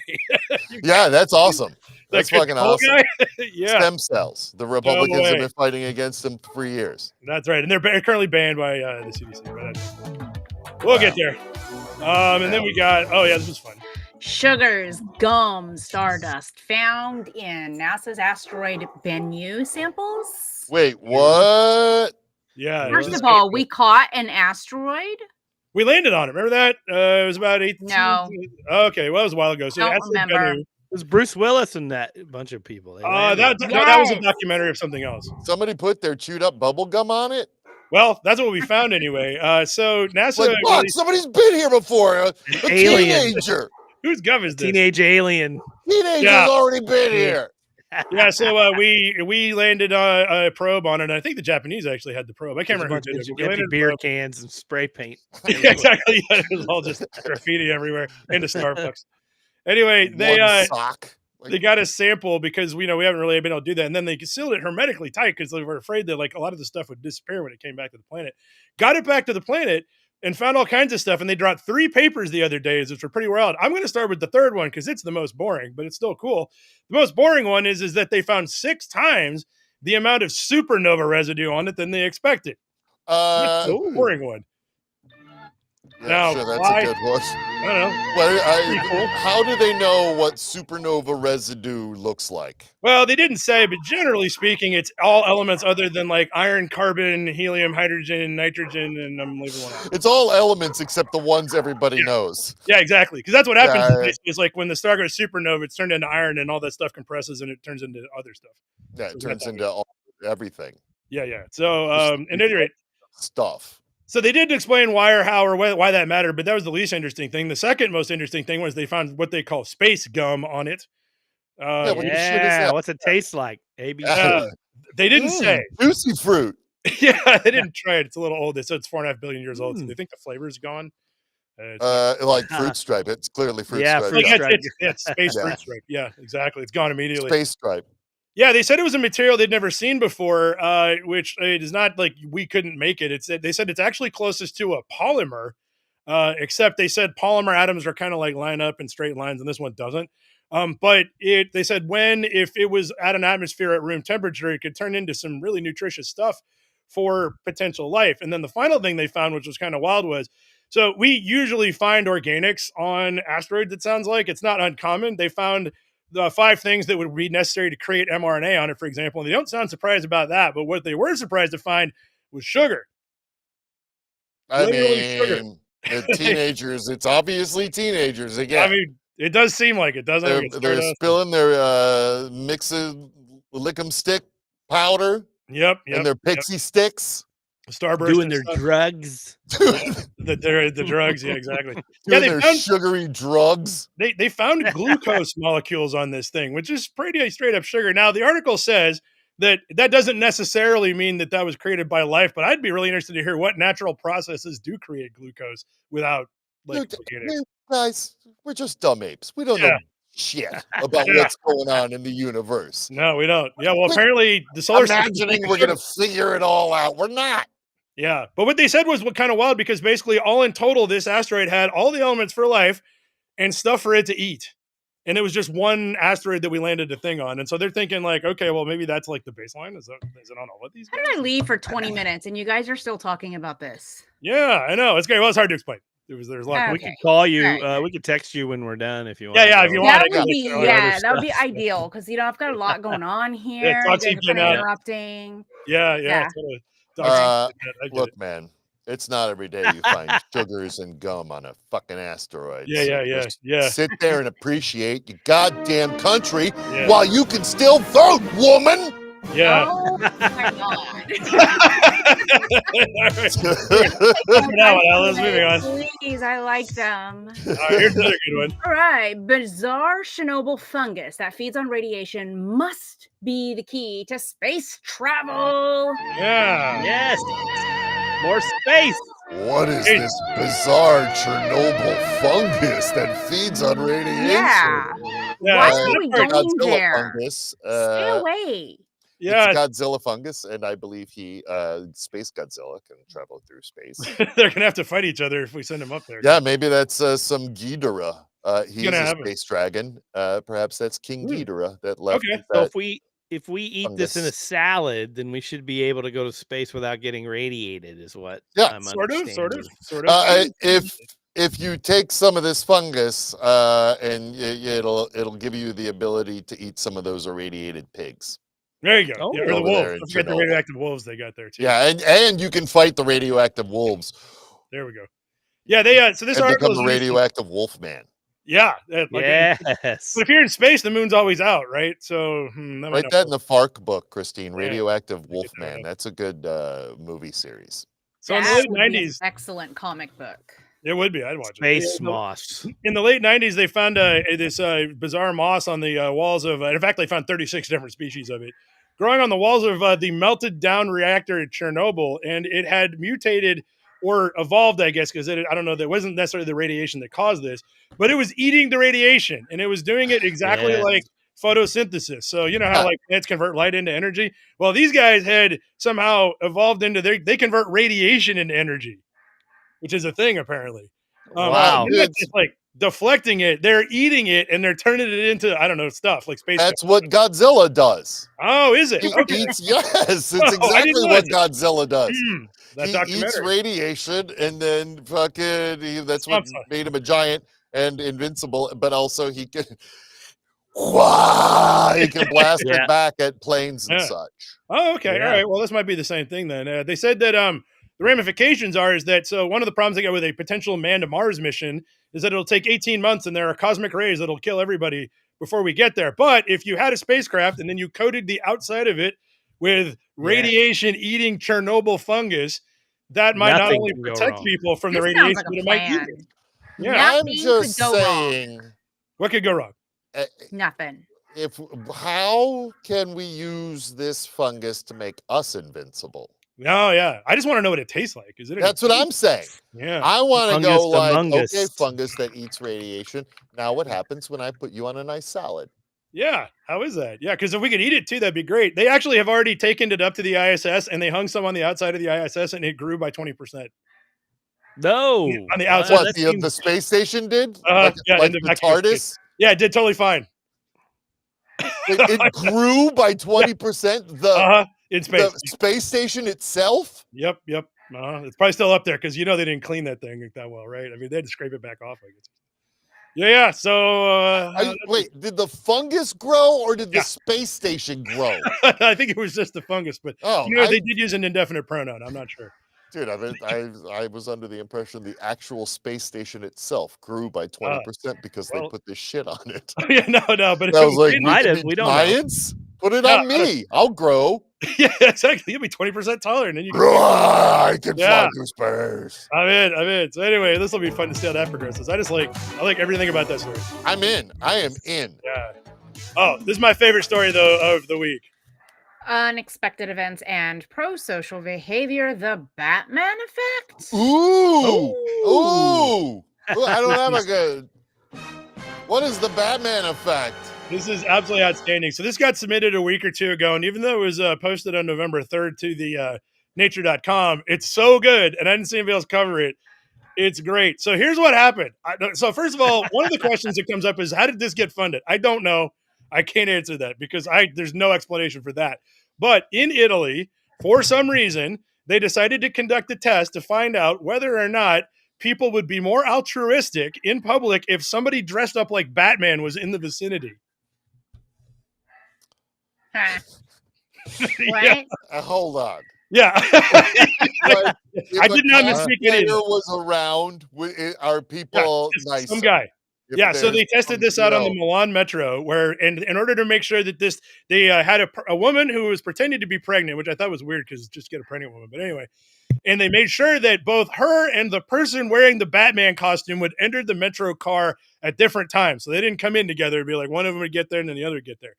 Yeah, that's awesome. That's fucking awesome. Yeah. Stem cells. The Republicans have been fighting against them for years. That's right. And they're currently banned by the CDC. But we'll get there. And then we got, this was fun. Sugars, gum, stardust found in NASA's asteroid Bennu samples. Wait, what? Yeah. First of all, we caught an asteroid. We landed on it. Remember that? It was about 18. No. Okay, well, it was a while ago. So don't remember. It was Bruce Willis and that bunch of people. That was a documentary of something else. Somebody put their chewed up bubble gum on it? Well, that's what we found anyway. So NASA. Like, look, somebody's been here before. A teenager. Whose gum is this? Teenage alien. Teenager's already been here. Yeah, so we landed a probe on it, and I think the Japanese actually had the probe. I can't remember who did it. Empty beer cans and spray paint. Yeah, exactly. Yeah, it was all just graffiti everywhere into Starbucks. Anyway, they got a sample because we haven't really been able to do that, and then they sealed it hermetically tight because they were afraid that, like, a lot of the stuff would disappear when it came back to the planet. Got it back to the planet and found all kinds of stuff, and they dropped 3 papers the other day, which were pretty wild. I'm going to start with the third one because it's the most boring, but it's still cool. The most boring one is that they found 6 times the amount of supernova residue on it than they expected. That's the boring one. Yeah, Now, sure, that's why? a good one. I don't know. Well, how do they know what supernova residue looks like? Well, they didn't say, but generally speaking, it's all elements other than like iron, carbon, helium, hydrogen, nitrogen, and I'm leaving one out. It's all elements except the ones everybody knows. Yeah, exactly. Because that's what happens. Yeah. Is like when the star goes supernova, it's turned into iron, and all that stuff compresses, and it turns into other stuff. Yeah, it turns into everything. Yeah. So, at any rate, stuff. So they didn't explain why or how or why that mattered, but that was the least interesting thing. The second most interesting thing was they found what they call space gum on it. What the shit is that? What's it taste like? They didn't say. Juicy fruit. Yeah, they didn't try it. It's a little old. They said it's 4.5 billion years old. So they think the flavor's gone. Like fruit stripe. It's clearly fruit stripe. It's space fruit stripe. Yeah, exactly. It's gone immediately. Space stripe. Yeah, they said it was a material they'd never seen before, which it is not like we couldn't make it. They said it's actually closest to a polymer, except they said polymer atoms are kind of like line up in straight lines, and this one doesn't. But they said if it was at an atmosphere at room temperature, it could turn into some really nutritious stuff for potential life. And then the final thing they found, which was kind of wild, was so we usually find organics on asteroids. It sounds like it's not uncommon. They found the 5 things that would be necessary to create mRNA on it, for example. And they don't sound surprised about that, but what they were surprised to find was sugar. Sugar. Teenagers, it's obviously teenagers again. I mean, it does seem like it, doesn't it? They're spilling their mixing lick'em stick powder. Yep. And their pixie sticks. Starburst doing their drugs. the drugs, yeah, exactly. Doing their sugary drugs. They found glucose molecules on this thing, which is pretty straight up sugar. Now, the article says that doesn't necessarily mean that was created by life, but I'd be really interested to hear what natural processes do create glucose without guys, we're just dumb apes. We don't know shit about what's going on in the universe. No, we don't. Yeah, well, apparently the solar system. Imagining we're gonna figure it all out. We're not. Yeah, but what they said was what kind of wild, because basically all in total, this asteroid had all the elements for life and stuff for it to eat. And it was just one asteroid that we landed the thing on. And so they're thinking like, okay, well, maybe that's like the baseline. Is it on all of these guys? How did I leave for 20 minutes and you guys are still talking about this? Yeah, I know. It's great. Well, it's hard to explain. There's a lot. We could call you. We could text you when we're done if you want. Yeah, if you want. That would be ideal because I've got a lot going on here. Interrupting. Yeah. Look, man, it's not every day you find sugars and gum on a fucking asteroid. Yeah. Sit there and appreciate your goddamn country while you can still vote, woman. Yeah. Oh my god. Let's moving on. Please, I like them. Here's another good one. All right. Bizarre Chernobyl fungus that feeds on radiation must be the key to space travel. Yeah. Yes. More space. What is this bizarre Chernobyl fungus that feeds on radiation? Yeah. Why are we going Godzilla there? Fungus. Stay away. Yeah, it's Godzilla fungus, and I believe Space Godzilla can travel through space. They're gonna have to fight each other if we send him up there. Yeah, maybe that's some Ghidorah. He's a space dragon. Perhaps that's King Ghidorah that left. Okay. So if we eat this in a salad, then we should be able to go to space without getting radiated. Is what? I'm sort of. If you take some of this fungus, and it'll give you the ability to eat some of those irradiated pigs. There you go. Or the wolves. Don't forget the radioactive wolves they got there too. Yeah, and you can fight the radioactive wolves. There we go. Yeah, they so this article become a radioactive wolf man. Yeah. Yes. But if you're in space, the moon's always out, right? So write that in the Fark book, Christine. Radioactive wolf man. That's a good movie series. So in the late 90s, excellent comic book. It would be. I'd watch Space moss. In the late 90s, they found this bizarre moss on the walls of. In fact, they found 36 different species of it growing on the walls of the melted down reactor at Chernobyl, and it had mutated or evolved, I guess, because I don't know. That wasn't necessarily the radiation that caused this, but it was eating the radiation, and it was doing it exactly like photosynthesis. So you know how like plants convert light into energy. Well, these guys had somehow evolved into they convert radiation into energy, which is a thing apparently. Wow. It's like deflecting it, they're eating it, and they're turning it into, I don't know, stuff like space. That's what Godzilla does. Oh, is it? Yes, it's exactly what Godzilla does. That he documentary. eats radiation, and then that's what made him a giant and invincible. But also he can, he can blast it back at planes and such. Oh, okay. All right. Well, this might be the same thing then. They said that the ramifications is that so one of the problems they got with a potential man to Mars mission is that it'll take 18 months and there are cosmic rays that'll kill everybody before we get there. But if you had a spacecraft and then you coated the outside of it with radiation eating Chernobyl fungus, that might not only protect people from the radiation, but it might eat it. Yeah. I'm just saying. What could go wrong? Nothing. How can we use this fungus to make us invincible? Oh, yeah. I just want to know what it tastes like. That's what I'm saying. Yeah. I want to go like, okay, fungus that eats radiation. Now what happens when I put you on a nice salad? Yeah. How is that? Yeah, because if we could eat it too, that'd be great. They actually have already taken it up to the ISS and they hung some on the outside of the ISS and it grew by 20%. No. On the outside. What, the space station did? Like the TARDIS? Yeah, it did totally fine. It grew by 20%. In space. The space station itself? Yep. It's probably still up there because they didn't clean that thing that well, right? I mean, they had to scrape it back off, I guess. Yeah. So, wait, did the fungus grow or did the space station grow? I think it was just the fungus, but they did use an indefinite pronoun. I'm not sure. Dude, I was under the impression the actual space station itself grew by 20% because they put this shit on it. Yeah, no, but I was like, we don't science? Put it on me. I'll grow. Yeah, exactly. You'll be 20% taller, and then you can. I can fly through space. I'm in. So anyway, this will be fun to see how that progresses. I like everything about that story. I'm in. I am in. Yeah. Oh, this is my favorite story though of the week. Unexpected events and pro-social behavior, the Batman effect. Ooh. I don't have a good. What is the Batman effect? This is absolutely outstanding. So this got submitted a week or two ago, and even though it was posted on November 3rd to the nature.com, it's so good, and I didn't see anybody else cover it. It's great. So here's what happened. So first of all, one of the questions that comes up is, how did this get funded? I don't know. I can't answer that because there's no explanation for that. But in Italy, for some reason, they decided to conduct a test to find out whether or not people would be more altruistic in public if somebody dressed up like Batman was in the vicinity. Huh. What? Hold on. Yeah. I did not mistake it. Was around. Are people nice? Some guy. So they tested this out on the Milan Metro, where in order to make sure that they had a woman who was pretending to be pregnant, which I thought was weird because just get a pregnant woman. But anyway, and they made sure that both her and the person wearing the Batman costume would enter the Metro car at different times. So they didn't come in together. It'd be like one of them would get there and then the other would get there.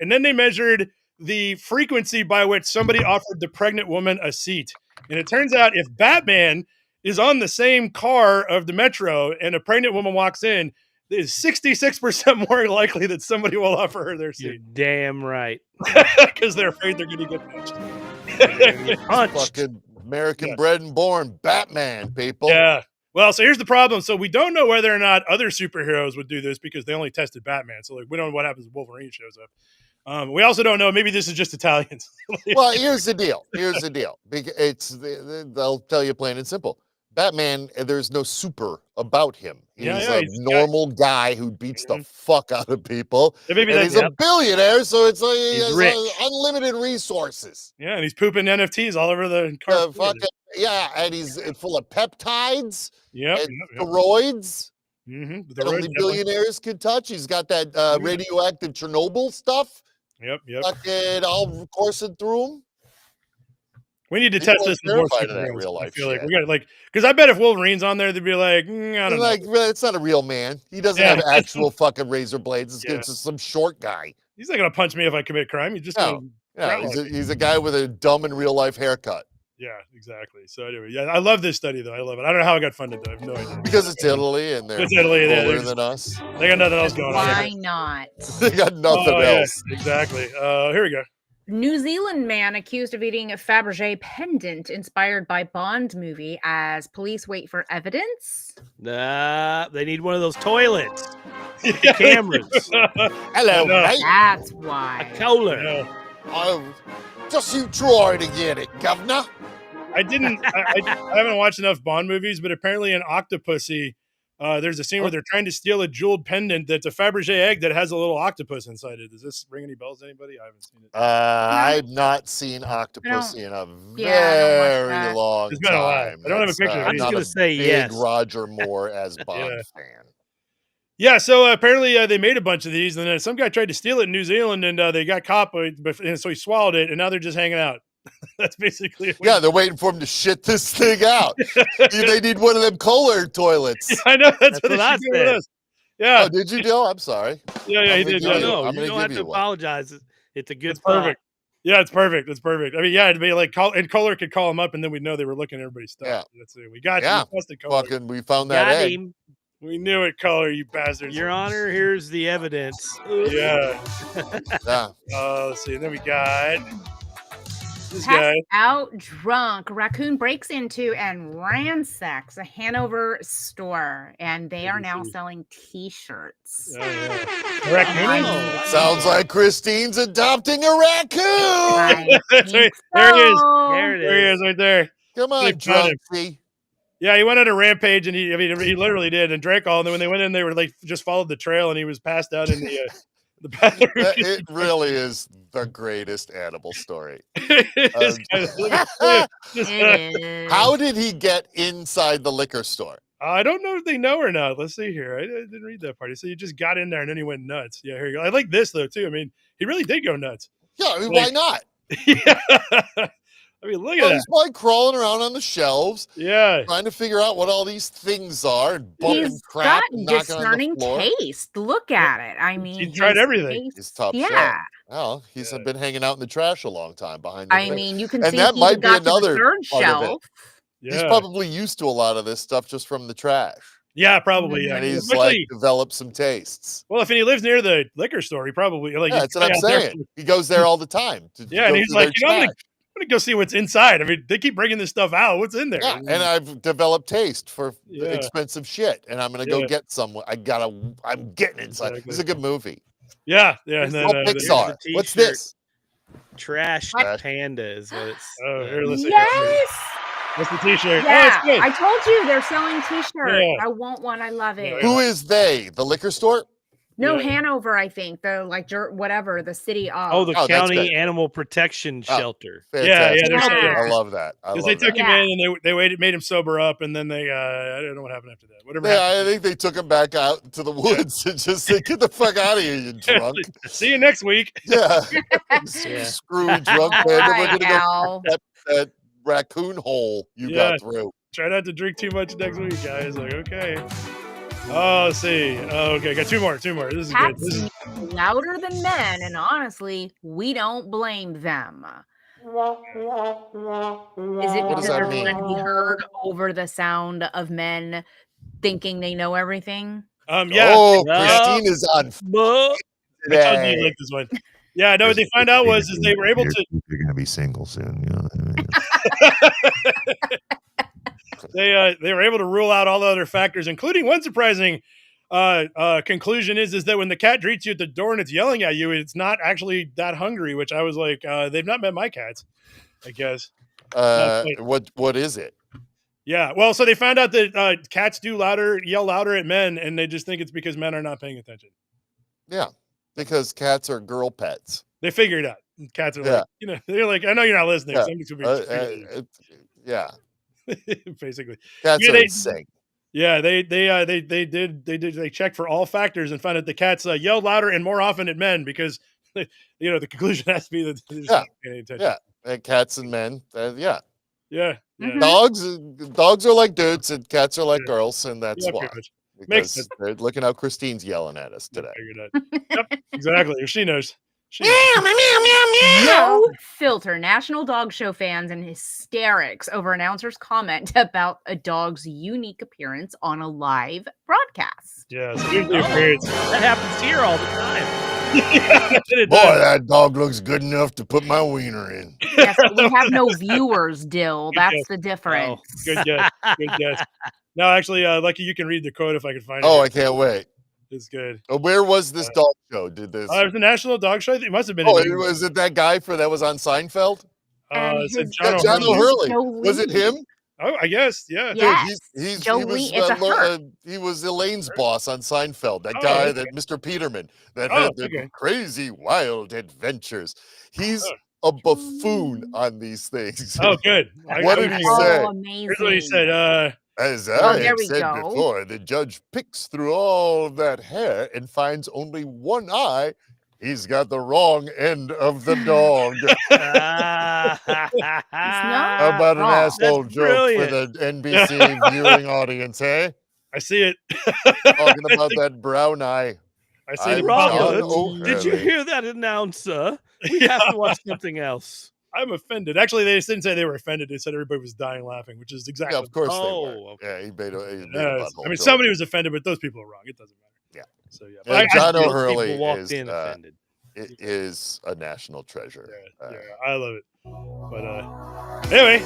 And then they measured the frequency by which somebody offered the pregnant woman a seat. And it turns out if Batman is on the same car of the Metro and a pregnant woman walks in, it is 66% more likely that somebody will offer her their seat. You're damn right. Because they're afraid they're going to get punched. Fucking American bred and born Batman, people. Yeah. Well, so here's the problem. So we don't know whether or not other superheroes would do this because they only tested Batman. So we don't know what happens if Wolverine shows up. We also don't know. Maybe this is just Italians. Well, here's the deal. They'll tell you plain and simple. Batman, there's no super about him. He's a normal guy who beats the fuck out of people. And he's a billionaire, so it's like he has unlimited resources. Yeah, and he's pooping NFTs all over the car. And he's full of peptides and steroids. Mm-hmm. That only billionaires can touch. He's got that radioactive Chernobyl stuff. Yep. Fucking all coursing through him. We need to test this in real life. I feel like we got because I bet if Wolverine's on there, they'd be like, I don't know. It's not a real man. He doesn't have actual fucking razor blades. It's just some short guy. He's not gonna punch me if I commit crime. He's just he's a guy with a dumb in real life haircut. Yeah, exactly. So anyway, I love this study though. I love it. I don't know how it got funded though. I have no idea. Because it's Italy and they're cooler than us. They got nothing else going on. Why not? They got nothing else. Yeah, exactly. Here we go. New Zealand man accused of eating a Fabergé pendant inspired by Bond movie as police wait for evidence. They need one of those toilets. The cameras. Hello, mate. That's why. A cooler. Just you try to get it, governor. I haven't watched enough Bond movies, but apparently in Octopussy, there's a scene where they're trying to steal a jeweled pendant that's a Fabergé egg that has a little octopus inside it. Does this ring any bells to anybody? I haven't seen it. I've not seen Octopussy in a very long It's been a while. time. I don't have a picture. I'm just going to say big yes. Roger Moore as Bond fan. Yeah, so apparently they made a bunch of these, and then some guy tried to steal it in New Zealand, and they got caught, and so he swallowed it, and now they're just hanging out. That's basically it. Yeah, they're waiting for him to shit this thing out. They need one of them Kohler toilets. Yeah, I know. That's what I said. Yeah. Oh, did you, Joe? I'm sorry. Yeah, he did. No, you don't have to apologize. It's a good It's perfect. Yeah, it's perfect. It's perfect. I mean, yeah, it'd be like and Kohler could call him up, and then we'd know they were looking at everybody's stuff. Yeah. That's it. We got you. We busted Kohler. We found that egg. Him. We knew it, Kohler, you bastards. Your Honor, here's the evidence. Yeah. Let's see. And then we got this guy. Out drunk. Raccoon breaks into and ransacks a Hanover store, and they are now selling T-shirts. Raccoon? Sounds like Christine's adopting a raccoon. That's right. There he is. There he is, right there. Come on, Drunksy. Yeah, he went on a rampage, and he literally did, and drank all. And then when they went in, they were like just followed the trail, and he was passed out in the bathroom. It really is the greatest animal story. How did he get inside the liquor store? I don't know if they know or not. Let's see here. I didn't read that part. So he just got in there, and then he went nuts. Yeah, here you go. I like this though too. I mean, he really did go nuts. Yeah, I mean, why not? Yeah. I mean, look at that. He's probably crawling around on the shelves. Yeah. Trying to figure out what all these things are and bumping crap and knocking on the floor. Taste. Look at it. I mean, he tried everything. He's top shelf. Well, he's been hanging out in the trash a long time behind the I mean, you can and see that might be another third part shelf. of it. Yeah. He's probably used to a lot of this stuff just from the trash. Yeah, probably. Yeah. And he's like developed some tastes. Well, if he lives near the liquor store, he probably that's what I'm saying. He goes there all the time. And he's like, I'm gonna go see what's inside. I mean, they keep bringing this stuff out. What's in there? Yeah, and I've developed taste for expensive shit, and I'm gonna go get some. I'm getting inside. Exactly. This is a good movie. Yeah, yeah. And then, Pixar. What's this? Trash Panda is what it's. Oh, here, let's see. Yes. What's the T-shirt? Yeah, I told you they're selling T-shirts. Yeah. I want one. I love it. Who is they? The liquor store? No, Hanover, I think. The whatever the city. The county animal protection shelter. Fantastic. I love that. Because they took him in and they made him sober up, and then they I don't know what happened after that. Whatever. I think they took him back out to the woods and just said, "Get the fuck out of here, you drunk." See you next week. Yeah. Screw drunk man. We're gonna go that raccoon hole you got through. Try not to drink too much next week, guys. Like, okay. Oh, let's see. Oh, okay, got two more. This is good. This is louder than men, and honestly, we don't blame them. Is it because they're going to be heard over the sound of men thinking they know everything? Yeah. Oh, Christine is on today. I told you like this one. Yeah, no. What they found out was they were able to. You're gonna be single soon. You know what I mean? They were able to rule out all the other factors, including one surprising conclusion is that when the cat greets you at the door and it's yelling at you, it's not actually that hungry. Which I was like, they've not met my cats, I guess. What is it? Yeah, well, so they found out that cats do yell louder at men, and they just think it's because men are not paying attention. Yeah, because cats are girl pets. They figured it out. Cats are like, they're like, I know you're not listening. Yeah. Basically, cats are insane. Yeah, they checked for all factors and found that the cats yelled louder and more often at men because the conclusion has to be that they're just not paying attention. Yeah, and cats and men. Yeah. Mm-hmm. Dogs are like dudes and cats are like girls, and that's why. Makes sense. Look at how Christine's yelling at us today. Yep, exactly. She knows. No filter. National Dog Show fans in hysterics over announcer's comment about a dog's unique appearance on a live broadcast. Yeah, so here's the appearance. That happens here all the time. Boy, that dog looks good enough to put my wiener in. Yes, we have no viewers, Dill. That's the difference. Oh, good guess. Good guess. No, actually, Lucky, you can read the quote if I can find it. Oh, I can't wait. It's good. Where was this dog show? Did this? It was the National Dog Show. It must have been. Oh, was it that guy that was on Seinfeld? And said his John Yeah, John O'Hurley. O'Hurley. Was it him? Oh, I guess, yeah. Yes. Dude, Jolie, it's a her. he was Elaine's boss on Seinfeld. That Oh, guy, okay. that Mr. Peterman, that Oh, had the okay. crazy wild adventures. He's Oh. a buffoon on these things. Oh, good. What did he say? Oh, amazing. Here's what he said. As Oh, I there have we said go. before, the judge picks through all of that hair and finds only one eye. He's got the wrong end of the dog. How about an wrong. asshole That's joke for the NBC viewing audience, eh? I see it. Talking about that brown eye. I see the Robert, problem. did you hear that announcer? We have to watch something else. I'm offended. Actually, they didn't say they were offended. They said everybody was dying laughing, which is exactly. Yeah, of course they were. Okay. Yeah, he made a I mean, somebody was offended, but those people are wrong. It doesn't matter. Yeah. So yeah, Yeah, John O'Hurley walked in offended. It is a national treasure. Yeah, I love it. But anyway,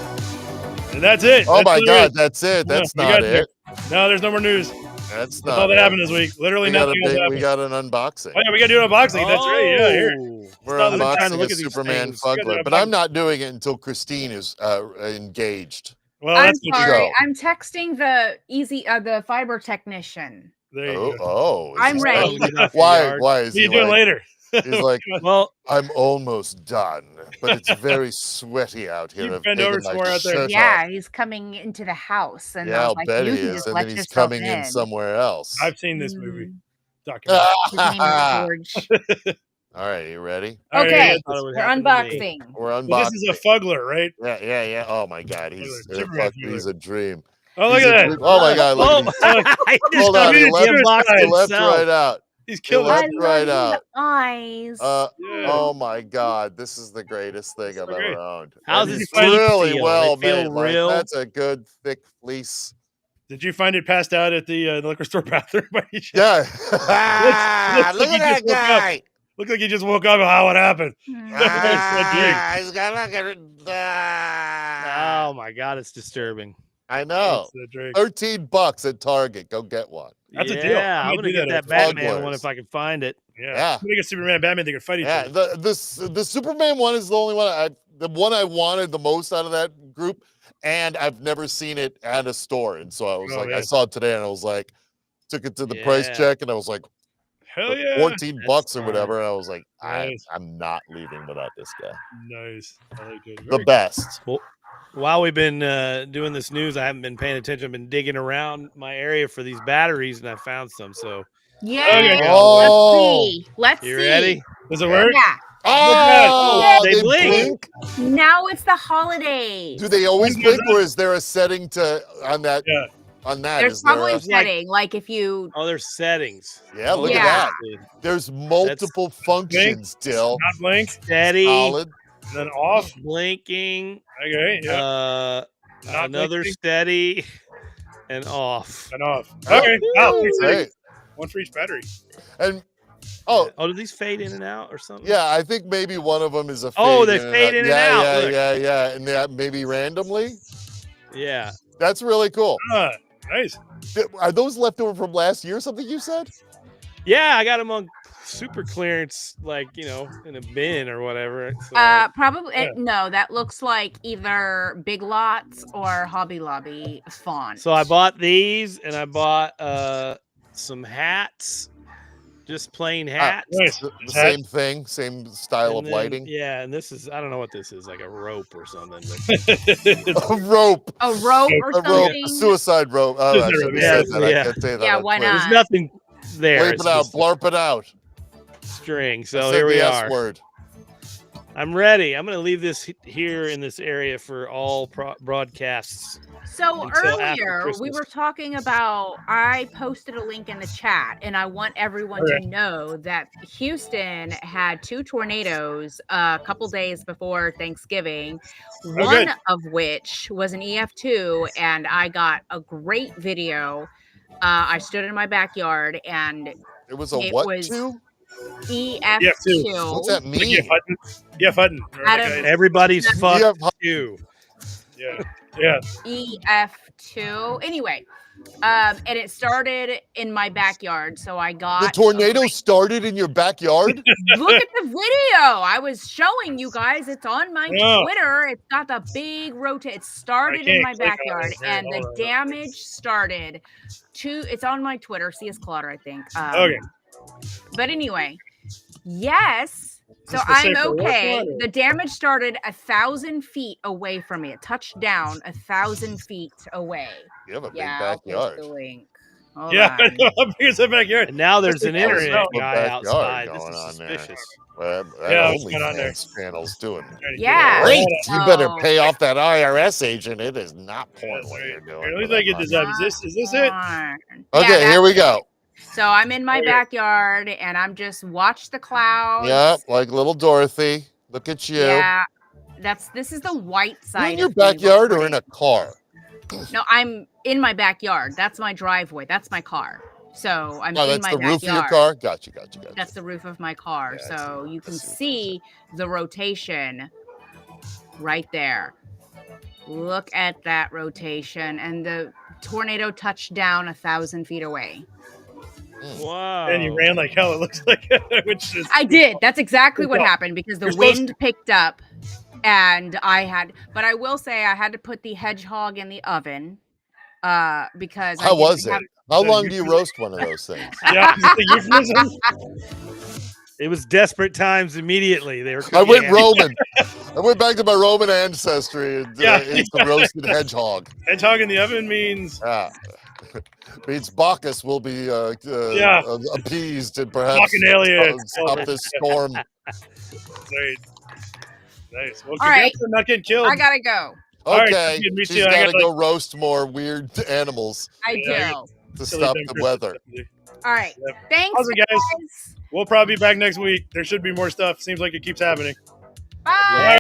and that's it. Oh That's my the God, news. that's it. Yeah, That's we not got it. No, there's no more news. That's That's not all that it. happened this week. Literally nothing else happened. We got an unboxing. Oh yeah, we got to do an unboxing. That's right. Yeah, here. We're I've been trying to unboxing look a at these Superman things. Fuggler, but I'm not doing it until Christine is engaged. Well, I'm that's good to sorry. go. I'm texting the fiber technician. There you go. Oh, I'm ready. Why is What are you he doing like, later? he's like, Well, I'm almost done, but it's very sweaty out here. You I've bend taken over my somewhere out there. shirt Yeah, off. he's coming into the house, and Yeah, I was I'll like, bet you he can is. just And let then he's yourself coming in in. somewhere else. I've seen this movie. His name is George. All right, you ready? All right, Okay, yeah, we're unboxing. We're so unboxing. this is a Fuggler, right? Yeah. Oh my God, Superman he's a dream. Oh, look He's at a that. dream. Oh my God, look at Hold on, he left right out. He's He killed left it. right out. Eyes. Oh my God, this is the greatest thing I've ever owned. How's And his it's feet really feel? well They feel made. Like, real? that's a good thick fleece. Did you find it passed out at the liquor store bathroom? By any chance? Yeah. Looks like he just woke up. Looked like he just woke up. How it happened? He's gonna get it. Oh my God, it's disturbing. I know. $13 at Target. Go get one. That's a deal. Yeah, I'm I'm gonna gonna do get that that at Batman Fugglers. one if I can find it. Yeah. Make a Superman, Batman. They can fight each Yeah, other. the Superman one is the only one the one I wanted the most out of that group, and I've never seen it at a store. And so I was I man. saw it today, and I was like, took it to the price check, and I was like, hell yeah, $14 or whatever. And I was like, Nice. I'm not leaving without this guy. Nice. I like it. The best. Well, while we've been doing this news, I haven't been paying attention. I've been digging around my area for these batteries, and I found some. So, Yeah. Oh. Let's see. you ready? Does it work? Yeah. Oh, They blink. Now it's the holidays. Do they always blink, or is there a setting on that? Yeah. On that, There's is there probably a a setting, like if you. Oh, there's settings. Yeah, look Yeah. at that. There's multiple functions, Dill. Not blink. Steady. Solid. And then off. Blinking. Okay. Yeah. Not Another blinking. steady. And off. And off. Okay. Wow. Great. One for each battery. And Oh, do these fade in and out or something? yeah, I think maybe one of them is a fade. Oh, they fade in and out. Yeah, Look. yeah, and that maybe randomly. Yeah. That's really cool. Nice. Are those left over from last year? Something you said? Yeah, I got them on super clearance, like, in a bin or whatever. So, Probably no. That looks like either Big Lots or Hobby Lobby font. so I bought these, and I bought some hats, just plain hats. Nice. The same thing, same style of And then- lighting. Yeah, and this is, I don't know what this is, like a rope or something. But A rope. A rope or A rope. something. A suicide rope. Oh, I shouldn't have said that. Yeah. I can't say that. Yeah, on why Twitter. not? there's nothing there. Bleep It's it out. just a Blurp it out. string. I So said here we the S are. word. I'm ready. I'm going to leave this here in this area for all broadcasts. So until after earlier we Christmas. were talking about, I posted a link in the chat, and I want everyone to know that Houston had 2 tornadoes a couple days before Thanksgiving, one of which was an EF2, and I got a great video. I stood in my backyard, and It was a it what was two? EF2. What's that mean? Yeah, Hutton. Everybody's fucked EF too. Yeah. Yeah. EF2. Anyway, And it started in my backyard, so I got The tornado started in your backyard? Look at the video. I was showing you guys. It's on my Twitter. It's got the big rotate. It started in my backyard, and the damage started it's on my Twitter, CS Clotter, I think. Okay. But anyway, yes. So I'm okay. The damage started 1,000 feet away from me. It touched down 1,000 feet away. You have a big backyard. The link. Yeah, I know how big is the backyard? And now there's an internet guy backyard outside. going This is on there. suspicious. Well, Yeah, what's going on OnlyFans channel's doing. Yeah. Great. You better pay off that IRS agent. It is not porn what you're doing. Let me think of this up. Is this it? Okay, here we go. So I'm in my backyard and I'm just watch the clouds. Yep, like little Dorothy. Look at you. Yeah, this is the white side. You in your backyard or in a car? No, I'm in my backyard. That's my driveway. That's my car. So I'm in my backyard. That's the roof of your car? Gotcha. That's the roof of my car. Yeah, so you can see the rotation right there. Look at that rotation. And the tornado touched down 1,000 feet away. Wow. And you ran like hell, it looks like. Which is I did. That's exactly what happened because the wind picked up and but I will say I had to put the hedgehog in the oven because How was it? How long do you roast one of those things? Yeah, euphemism. It was desperate times immediately. They were. I went Roman. I went back to my Roman ancestry and ate some roasted hedgehog. Hedgehog in the oven means. Means Bacchus will be appeased and perhaps stop this storm. Nice. Well, all right. For not getting killed. I gotta go. Okay, she's got to go roast more weird animals. I do. To stop the weather. All right. Thanks, awesome, guys. We'll probably be back next week. There should be more stuff. Seems like it keeps happening. Bye.